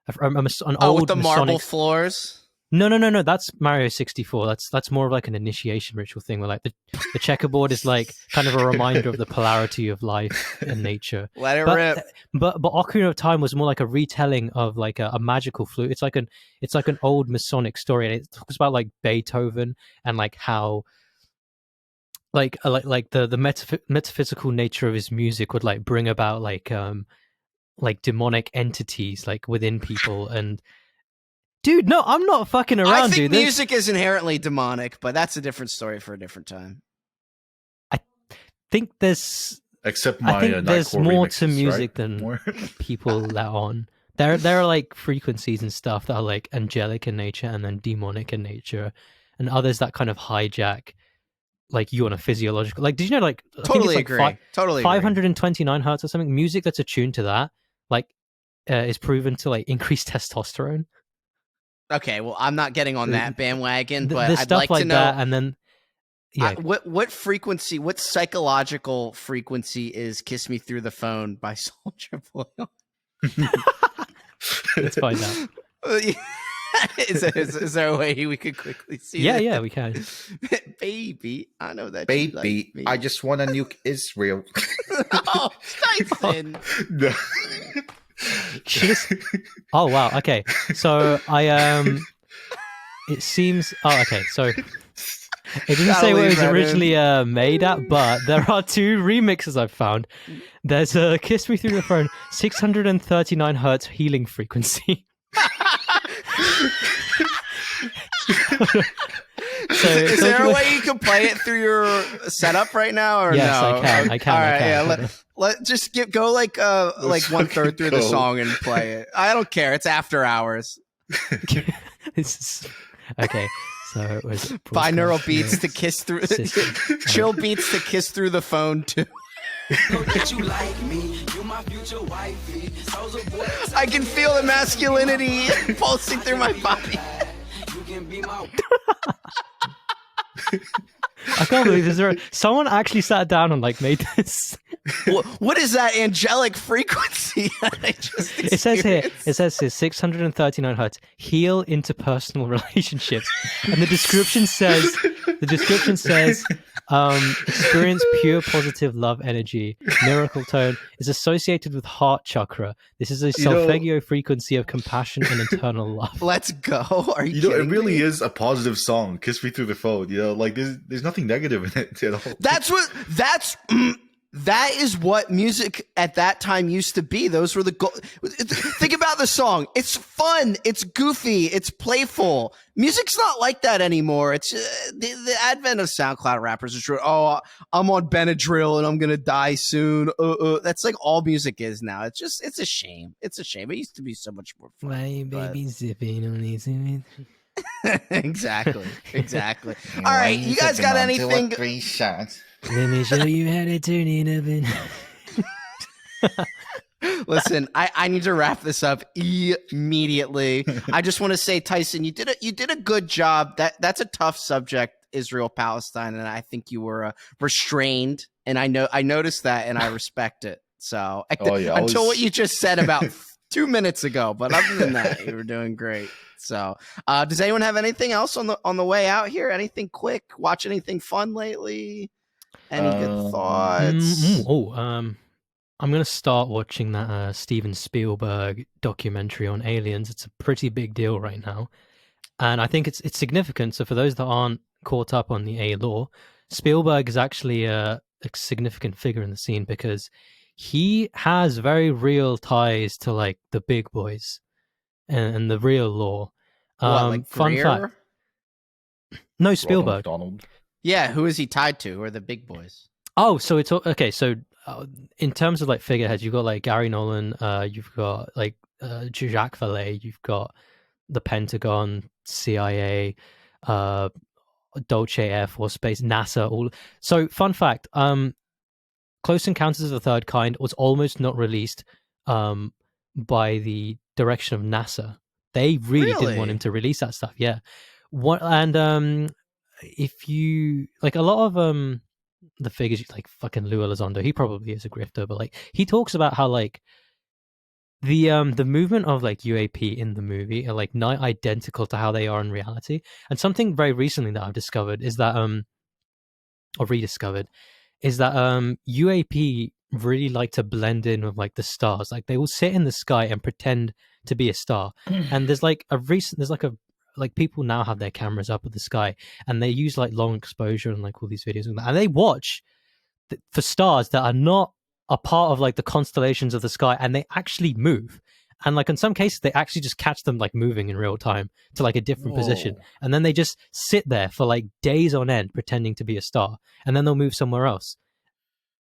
an old with the Masonic, marble floors. No. That's Mario 64. That's more of like an initiation ritual thing where like the checkerboard is like kind of a reminder of the polarity of life and nature. Let it rip. But Ocarina of Time was more like a retelling of like a magical flute. It's like an old Masonic story, and it talks about like Beethoven and like how like the metaphysical nature of his music would like bring about like demonic entities like within people. And dude, no, I'm not fucking around. I think dude. music is inherently demonic, but that's a different story for a different time. I think there's Except my I think there's more to music right? than people let on. There are like frequencies and stuff that are like angelic in nature and then demonic in nature, and others that kind of hijack like you on a physiological. Like, did you know? Like, Totally I think it's like agree. Totally 529 hertz or something. Music that's attuned to that, like, is proven to like increase testosterone. Okay, well, I'm not getting on that bandwagon, but There's I'd stuff like like to know that, and then yeah, what frequency, what psychological frequency is "Kiss Me Through the Phone" by Soulja Boy? let's find out. Is there a way we could quickly see? Yeah, that? yeah, we can. Baby, I know that. Baby, you like me. I just want to nuke Israel. Oh, Tyson. No. Oh wow. Okay, so it seems. Oh, okay. So it doesn't say what it was originally made at, but there are two remixes I've found. There's a "Kiss Me Through the Phone" 639 hertz healing frequency. So is there a way you can play it through your setup right now, or yes, no? I can. All right, yeah. Let just go like 1/3 through the song and play it. I don't care. It's after hours. This is okay. So it was binaural beats to kiss through, chill beats to kiss through the phone too. I can feel the masculinity pulsing through my body. I can't believe this. Someone actually sat down and like made this. What is that angelic frequency? It says here 639 hertz heal interpersonal relationships, and the description says experience pure positive love energy. Miracle tone is associated with heart chakra. This is a solfeggio frequency of compassion and eternal love. Let's go. Are you know, it kidding really me? is a positive song. Kiss Me Through the Phone. You know, like there's nothing negative in it at all. That is what music at that time used to be. Those were the think about the song. It's fun. It's goofy. It's playful. Music's not like that anymore. It's the advent of SoundCloud rappers is true. Oh, I'm on Benadryl and I'm gonna die soon. That's like all music is now. It's a shame. It's a shame. It used to be so much more fun. My baby zipping on these. Exactly. All right, you guys got anything? 3 shots. Let me show you how to turn it up. Listen, I need to wrap this up immediately. I just want to say, Tyson, you did a good job. That's a tough subject, Israel Palestine, and I think you were restrained. And I noticed that, and I respect it. So until what you just said about 2 minutes ago, but other than that, you were doing great. So, does anyone have anything else on the way out here? Anything quick? Watch anything fun lately? Any good thoughts? I'm gonna start watching that Steven Spielberg documentary on aliens. It's a pretty big deal right now, and I think it's significant. So for those that aren't caught up on the A lore, Spielberg is actually a significant figure in the scene because he has very real ties to like the big boys and the real lore. Like fun Greer? fact. No, Spielberg. Donald. Yeah, who is he tied to? Who are the big boys? Oh, so it's okay. So in terms of like figureheads, you've got like Gary Nolan, you've got like Jacques Vallée, you've got the Pentagon, CIA, Dolce Air Force Base, NASA. All so fun fact. Close Encounters of the Third Kind was almost not released by the direction of NASA. They really didn't want him to release that stuff. Yeah. If you like a lot of the figures like fucking Lou Elizondo, he probably is a grifter, but like he talks about how like the movement of like UAP in the movie are like not identical to how they are in reality. And something very recently that I've discovered is that or rediscovered is that UAP really like to blend in with like the stars. Like they will sit in the sky and pretend to be a star. And there's like people now have their cameras up at the sky and they use like long exposure and like all these videos and they watch for stars that are not a part of like the constellations of the sky, and they actually move. And like in some cases, they actually just catch them like moving in real time to like a different position, and then they just sit there for like days on end pretending to be a star, and then they'll move somewhere else.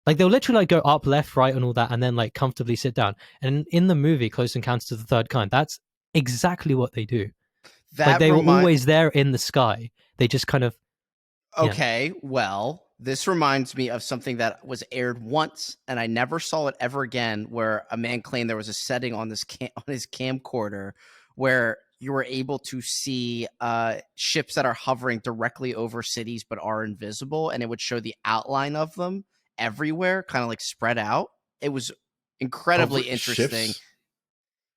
Like they'll literally like go up, left, right, and all that, and then like comfortably sit down. And in the movie Close Encounters of the Third Kind, that's exactly what they do. Like they were always there in the sky. They just kind of Okay, well, this reminds me of something that was aired once, and I never saw it ever again. Where a man claimed there was a setting on his camcorder where you were able to see ships that are hovering directly over cities but are invisible, and it would show the outline of them everywhere, kind of like spread out. It was incredibly interesting. Ships?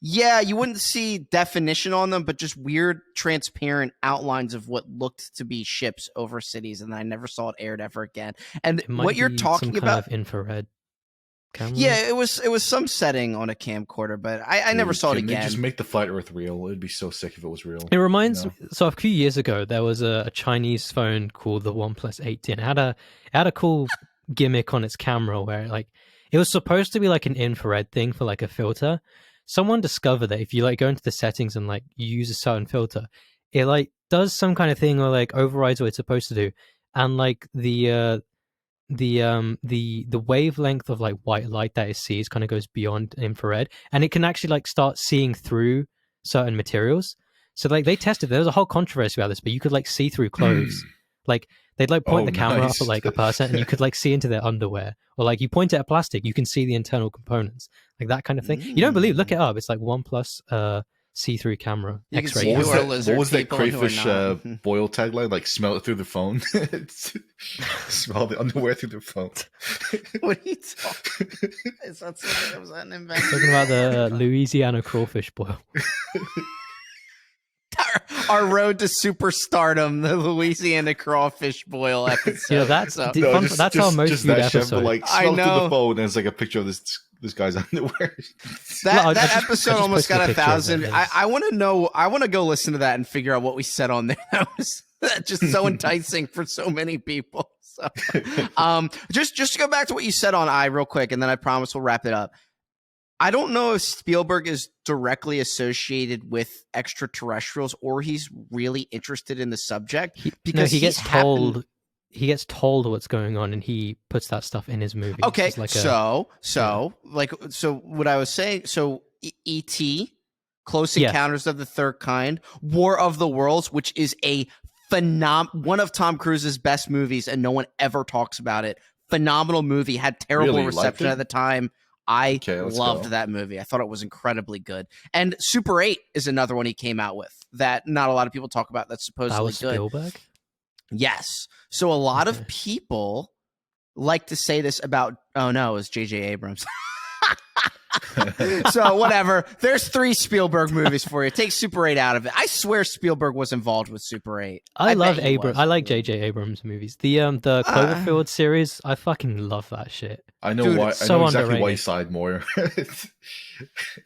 Yeah, you wouldn't see definition on them, but just weird, transparent outlines of what looked to be ships over cities, and I never saw it aired ever again. And what you're talking some about, kind of infrared camera. yeah, it was some setting on a camcorder, but I never saw it again. They just make the flat Earth real. It'd be so sick if it was real. It reminds me. So a few years ago, there was a Chinese phone called the OnePlus 8T, and it had a cool gimmick on its camera where like it was supposed to be like an infrared thing for like a filter. Someone discovered that if you like go into the settings and like you use a certain filter, it like does some kind of thing or like overrides what it's supposed to do, and like the wavelength of like white light that it sees kind of goes beyond infrared, and it can actually like start seeing through certain materials. So like they tested, there was a whole controversy about this, but you could like see through clothes. Like they'd like point the camera up at like a person and you could like see into their underwear, or like you point it at plastic, you can see the internal components, like that kind of thing. You don't believe? Look it up. It's like OnePlus see-through camera. X-ray. What was that crayfish boil tagline? Like smell it through the phone. Smell the underwear through the phone. What are you talking? Is that something that was an invention? Talking about the Louisiana crawfish boil. Our road to superstardom, the Louisiana crawfish boil episode. Yeah, that's our most viewed episode. Like, smell through the phone, and it's like a picture of this guy's underwear. That episode almost got 1,000. I want to know. I want to go listen to that and figure out what we said on there. That was just so enticing for so many people. So, just to go back to what you said on real quick, and then I promise we'll wrap it up. I don't know if Spielberg is directly associated with extraterrestrials or he's really interested in the subject, because he gets told what's going on and he puts that stuff in his movie. Okay, like so what I was saying, so E.T., Close Encounters of the Third Kind, War of the Worlds, which is a one of Tom Cruise's best movies and no one ever talks about it. Phenomenal movie, had terrible reception at the time. I loved that movie. I thought it was incredibly good. And Super 8 is another one he came out with that not a lot of people talk about that's supposedly good. Spielberg? Yes. So a lot of people like to say this about, oh no, it was J.J. Abrams. So whatever. There's 3 Spielberg movies for you. Take Super 8 out of it. I swear Spielberg was involved with Super 8. I love Abrams. I like J.J. Abrams movies. The Cloverfield series, I fucking love that shit. I know why. I know exactly why he sighed more.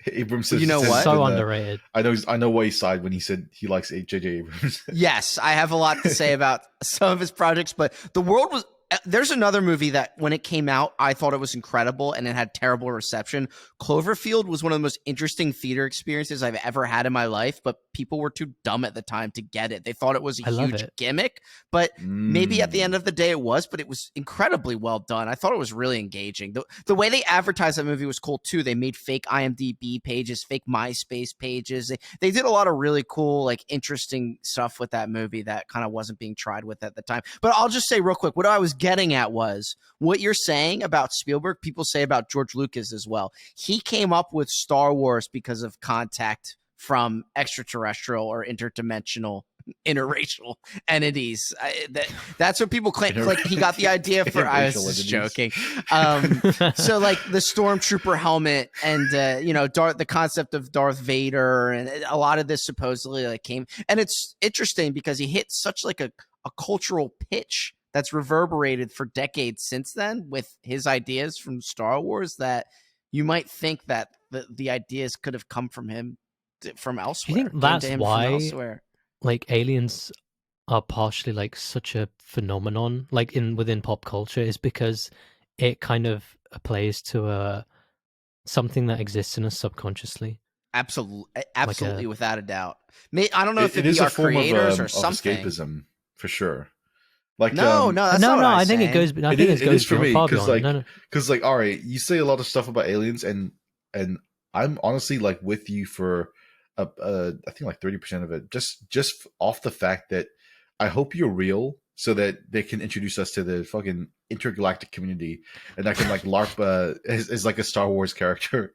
Abrams says, you know what? So underrated. I know why he sighed when he said he likes J.J. Abrams. Yes, I have a lot to say about some of his projects, but the world was. There's another movie that when it came out, I thought it was incredible and it had terrible reception. Cloverfield was one of the most interesting theater experiences I've ever had in my life, but people were too dumb at the time to get it. They thought it was a huge gimmick, but maybe at the end of the day it was, but it was incredibly well done. I thought it was really engaging. The way they advertised that movie was cool too. They made fake IMDb pages, fake MySpace pages. They did a lot of really cool, like interesting stuff with that movie that kind of wasn't being tried with at the time. But I'll just say real quick, what I was getting at was what you're saying about Spielberg, people say about George Lucas as well. He came up with Star Wars because of contact from extraterrestrial or interdimensional interracial entities. That's what people claim. Like he got the idea for. I was just joking. So like the stormtrooper helmet and the concept of Darth Vader and a lot of this supposedly like came. And it's interesting because he hit such like a cultural pitch that's reverberated for decades since then with his ideas from Star Wars that you might think that the ideas could have come from him from elsewhere. Do you think that's why like aliens are partially like such a phenomenon like within pop culture is because it kind of plays to something that exists in us subconsciously? Absolutely, without a doubt. I don't know if it is our creators or something. Escapism for sure. Like that's not I think it goes. I think it goes for me because like all right, you say a lot of stuff about aliens, and I'm honestly like with you for I think like 30% of it, just off the fact that I hope you're real, so that they can introduce us to the fucking intergalactic community, and I can like LARP as like a Star Wars character.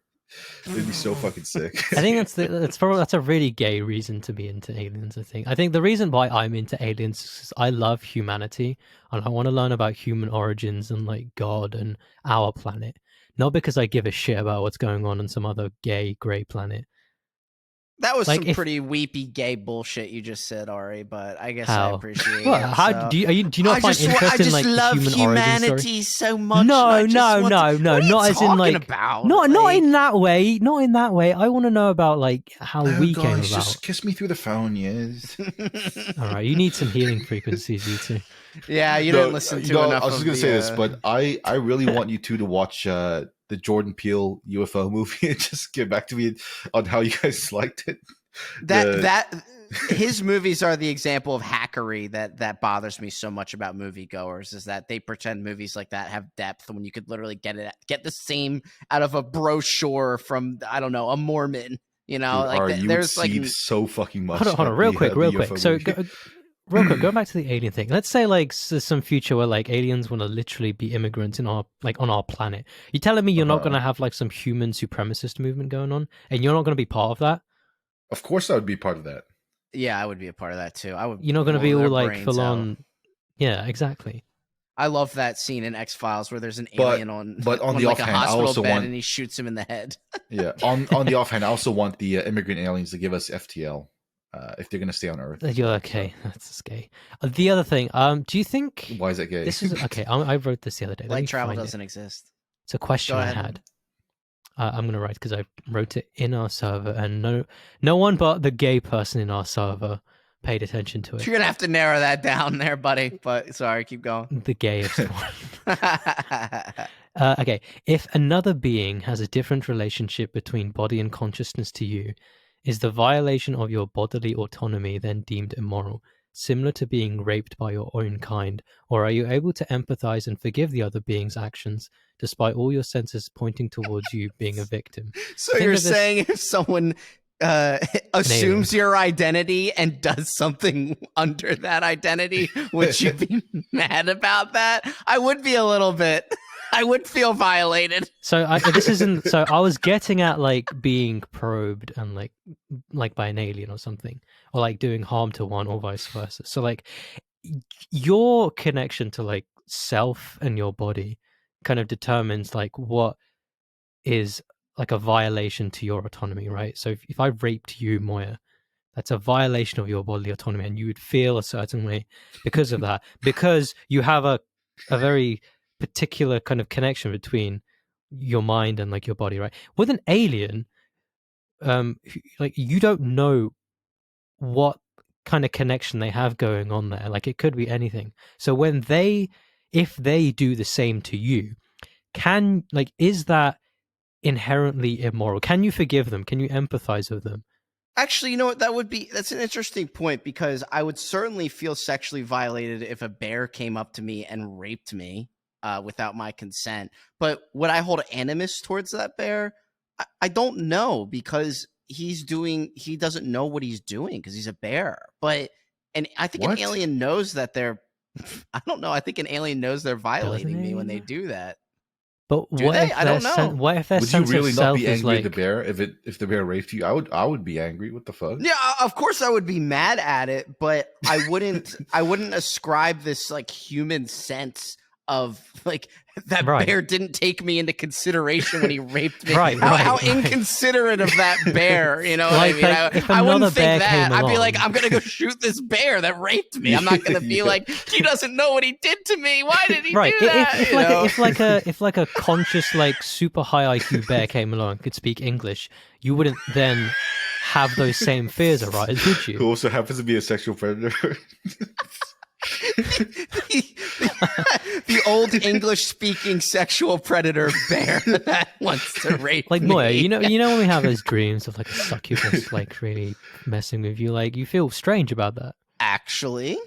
It'd be so fucking sick. I think that's a really gay reason to be into aliens. I think the reason why I'm into aliens is I love humanity and I want to learn about human origins and like God and our planet, not because I give a shit about what's going on some other gay grey planet. That was like some pretty weepy gay bullshit you just said, Ari, but I guess I appreciate it. Do you not find interest in like love human humanity so much? No, not as in like not in that way. Not in that way. I want to know about like how we came about. Just kiss me through the phone, yes. All right, you need some healing frequencies, you two. Yeah, you didn't listen to enough. I was just gonna say this, but I really want you two to watch the Jordan Peele UFO movie and just get back to me on how you guys liked it. His movies are the example of hackery that bothers me so much about moviegoers, is that they pretend movies like that have depth when you could literally get the same out of a brochure from, I don't know, a Mormon. You know, dude, like there's like so fucking much. Hold on, real quick. So. Real quick, go back to the alien thing. Let's say like some future where like aliens want to literally be immigrants in on our planet. You telling me you're not going to have like some human supremacist movement going on, and you're not going to be part of that? Of course, I would be part of that. Yeah, I would be a part of that too. You're not going to be all like full on. Yeah, exactly. I love that scene in X-Files where there's an alien on the like offhand, a hospital bed and he shoots him in the head. Yeah, on the offhand, I also want the immigrant aliens to give us FTL. If they're going to stay on Earth. You're okay. That's gay. The other thing, do you think... Why is that gay? This is okay. I wrote this the other day. Light travel doesn't exist. It's a question I had. I'm going to write because I wrote it in our server, and no one but the gay person in our server paid attention to it. You're going to have to narrow that down there, buddy. But sorry, keep going. The gayest one. Okay. If another being has a different relationship between body and consciousness to you, is the violation of your bodily autonomy then deemed immoral, similar to being raped by your own kind? Or are you able to empathize and forgive the other being's actions, despite all your senses pointing towards you being a victim? So you're saying if someone assumes your identity and does something under that identity, would you be mad about that? I would be a little bit. I would feel violated. So this isn't. So I was getting at like being probed and like by an alien or something, or like doing harm to one or vice versa. So like your connection to like self and your body kind of determines like what is like a violation to your autonomy, right? So if I raped you, Moya, that's a violation of your bodily autonomy, and you would feel a certain way because of that, because you have a very particular kind of connection between your mind and like your body, right? With an alien, like you don't know what kind of connection they have going on there. Like it could be anything. So if they do the same to you, is that inherently immoral? Can you forgive them? Can you empathize with them? Actually, you know what? That's an interesting point, because I would certainly feel sexually violated if a bear came up to me and raped me without my consent. But would I hold animus towards that bear? I don't know, because he doesn't know what he's doing because he's a bear. And I think an alien knows that they're, I don't know. I think an alien knows they're violating me when they do that. But Do what they? if I don't know. what if their Would you sense really of not self be is angry like at the bear if the bear raped you? I would be angry. What the fuck? Yeah, of course I would be mad at it, but I wouldn't ascribe this like human sense of like that Right. bear didn't take me into consideration when he raped me. Right, how right. inconsiderate of that bear, you know what Like, I mean? like, if I wouldn't another bear think that. came I'd be like, along- I'm gonna go shoot this bear that raped me. I'm not gonna be Yeah. like, he doesn't know what he did to me. Why did he right. do that? If like a conscious like super high IQ bear came along and could speak English, you wouldn't then have those same fears arise, would Who you? also happens to be a sexual predator. the old English-speaking sexual predator bear that wants to rape Like me. Moya, you know when we have those dreams of like a succubus like really messing with you, like you feel strange about that. Actually,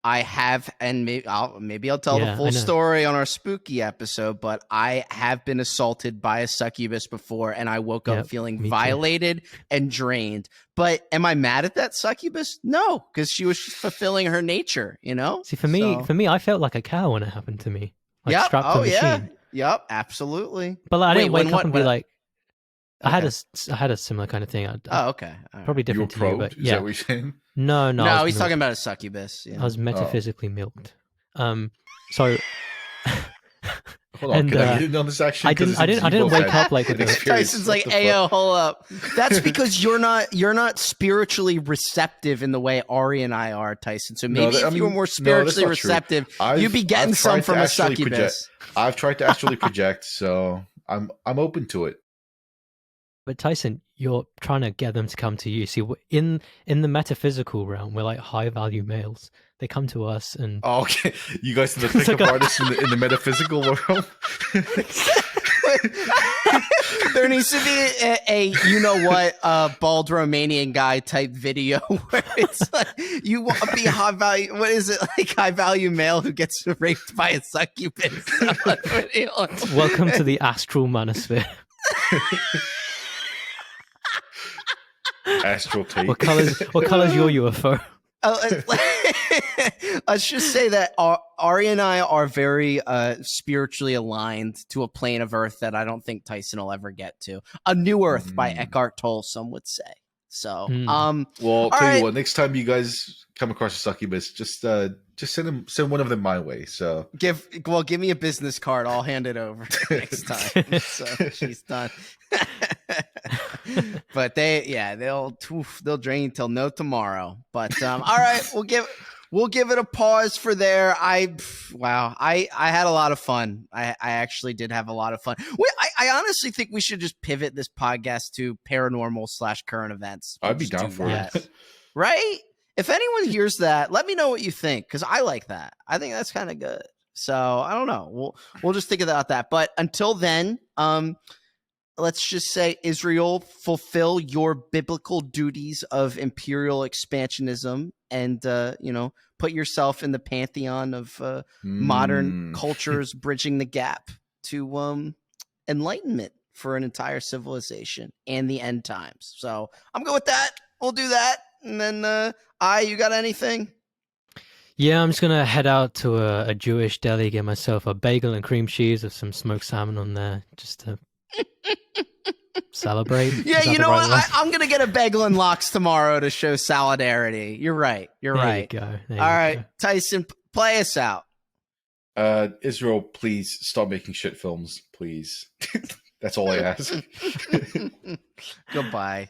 I have, and maybe I'll tell Yeah, the I full know. story on our spooky episode, but I have been assaulted by a succubus before, and I woke up Yep, feeling me too. violated and drained. But am I mad at that succubus? No, because she was just fulfilling her nature, you know? See, for me, I felt like a cow when it happened to me, like Yep. strapped to a machine. Yep, absolutely. But like, I didn't Wait, wake up and be like, I Okay. had a similar kind of thing. Oh, okay. All right. Probably You were different to you, probed? but Is yeah. that what you're saying? No, I No, was he's milked. talking about a succubus. Yeah. I was metaphysically milked. So Hold on, And, can I get in on this action? I didn't wake up like with a- Tyson's like, "Ayo, hold up." That's because you're not spiritually receptive in the way Ari and I are, Tyson. So maybe if you were more spiritually receptive, you'd be getting some from a succubus. I've tried to astrally project, so I'm open to it. But Tyson, you're trying to get them to come to you. See, in the metaphysical realm, we're like high value males. They come to us, and Oh, okay, you guys are the pickup artists in the metaphysical world. There needs to be a you know what bald Romanian guy type video where it's like you want to be high value. What is it like? High value male who gets raped by a succubus. welcome to the astral manosphere. Astral tape. What color's your UFO? Let's just say that Ari and I are very spiritually aligned to a plane of Earth that I don't think Tyson will ever get to. A new Earth by Eckhart Tolle, some would say. So, well, tell right. you what. Next time you guys come across a succubus, just send one of them my way. So give me a business card. I'll hand it over next time. So she's done. But they'll drain till no tomorrow. But all right, we'll give it a pause for there. I had a lot of fun. I actually did have a lot of fun. I honestly think we should just pivot this podcast to paranormal / current events. I'd be down for it. Right? If anyone hears that, let me know what you think, because I like that. I think that's kind of good. So I don't know. We'll just think about that. But until then, let's just say, Israel, fulfill your biblical duties of imperial expansionism and put yourself in the pantheon of modern cultures, bridging the gap to enlightenment for an entire civilization and the end times. So I'm good with that. We'll do that. And then you got anything? Yeah, I'm just gonna head out to a Jewish deli, get myself a bagel and cream cheese with some smoked salmon on there, just to celebrate. Yeah, you know what? I'm gonna get a bagel and lox tomorrow to show solidarity. You're right. You're right. There you All right, go. Tyson, play us out. Israel, please stop making shit films, please. That's all I ask. Goodbye.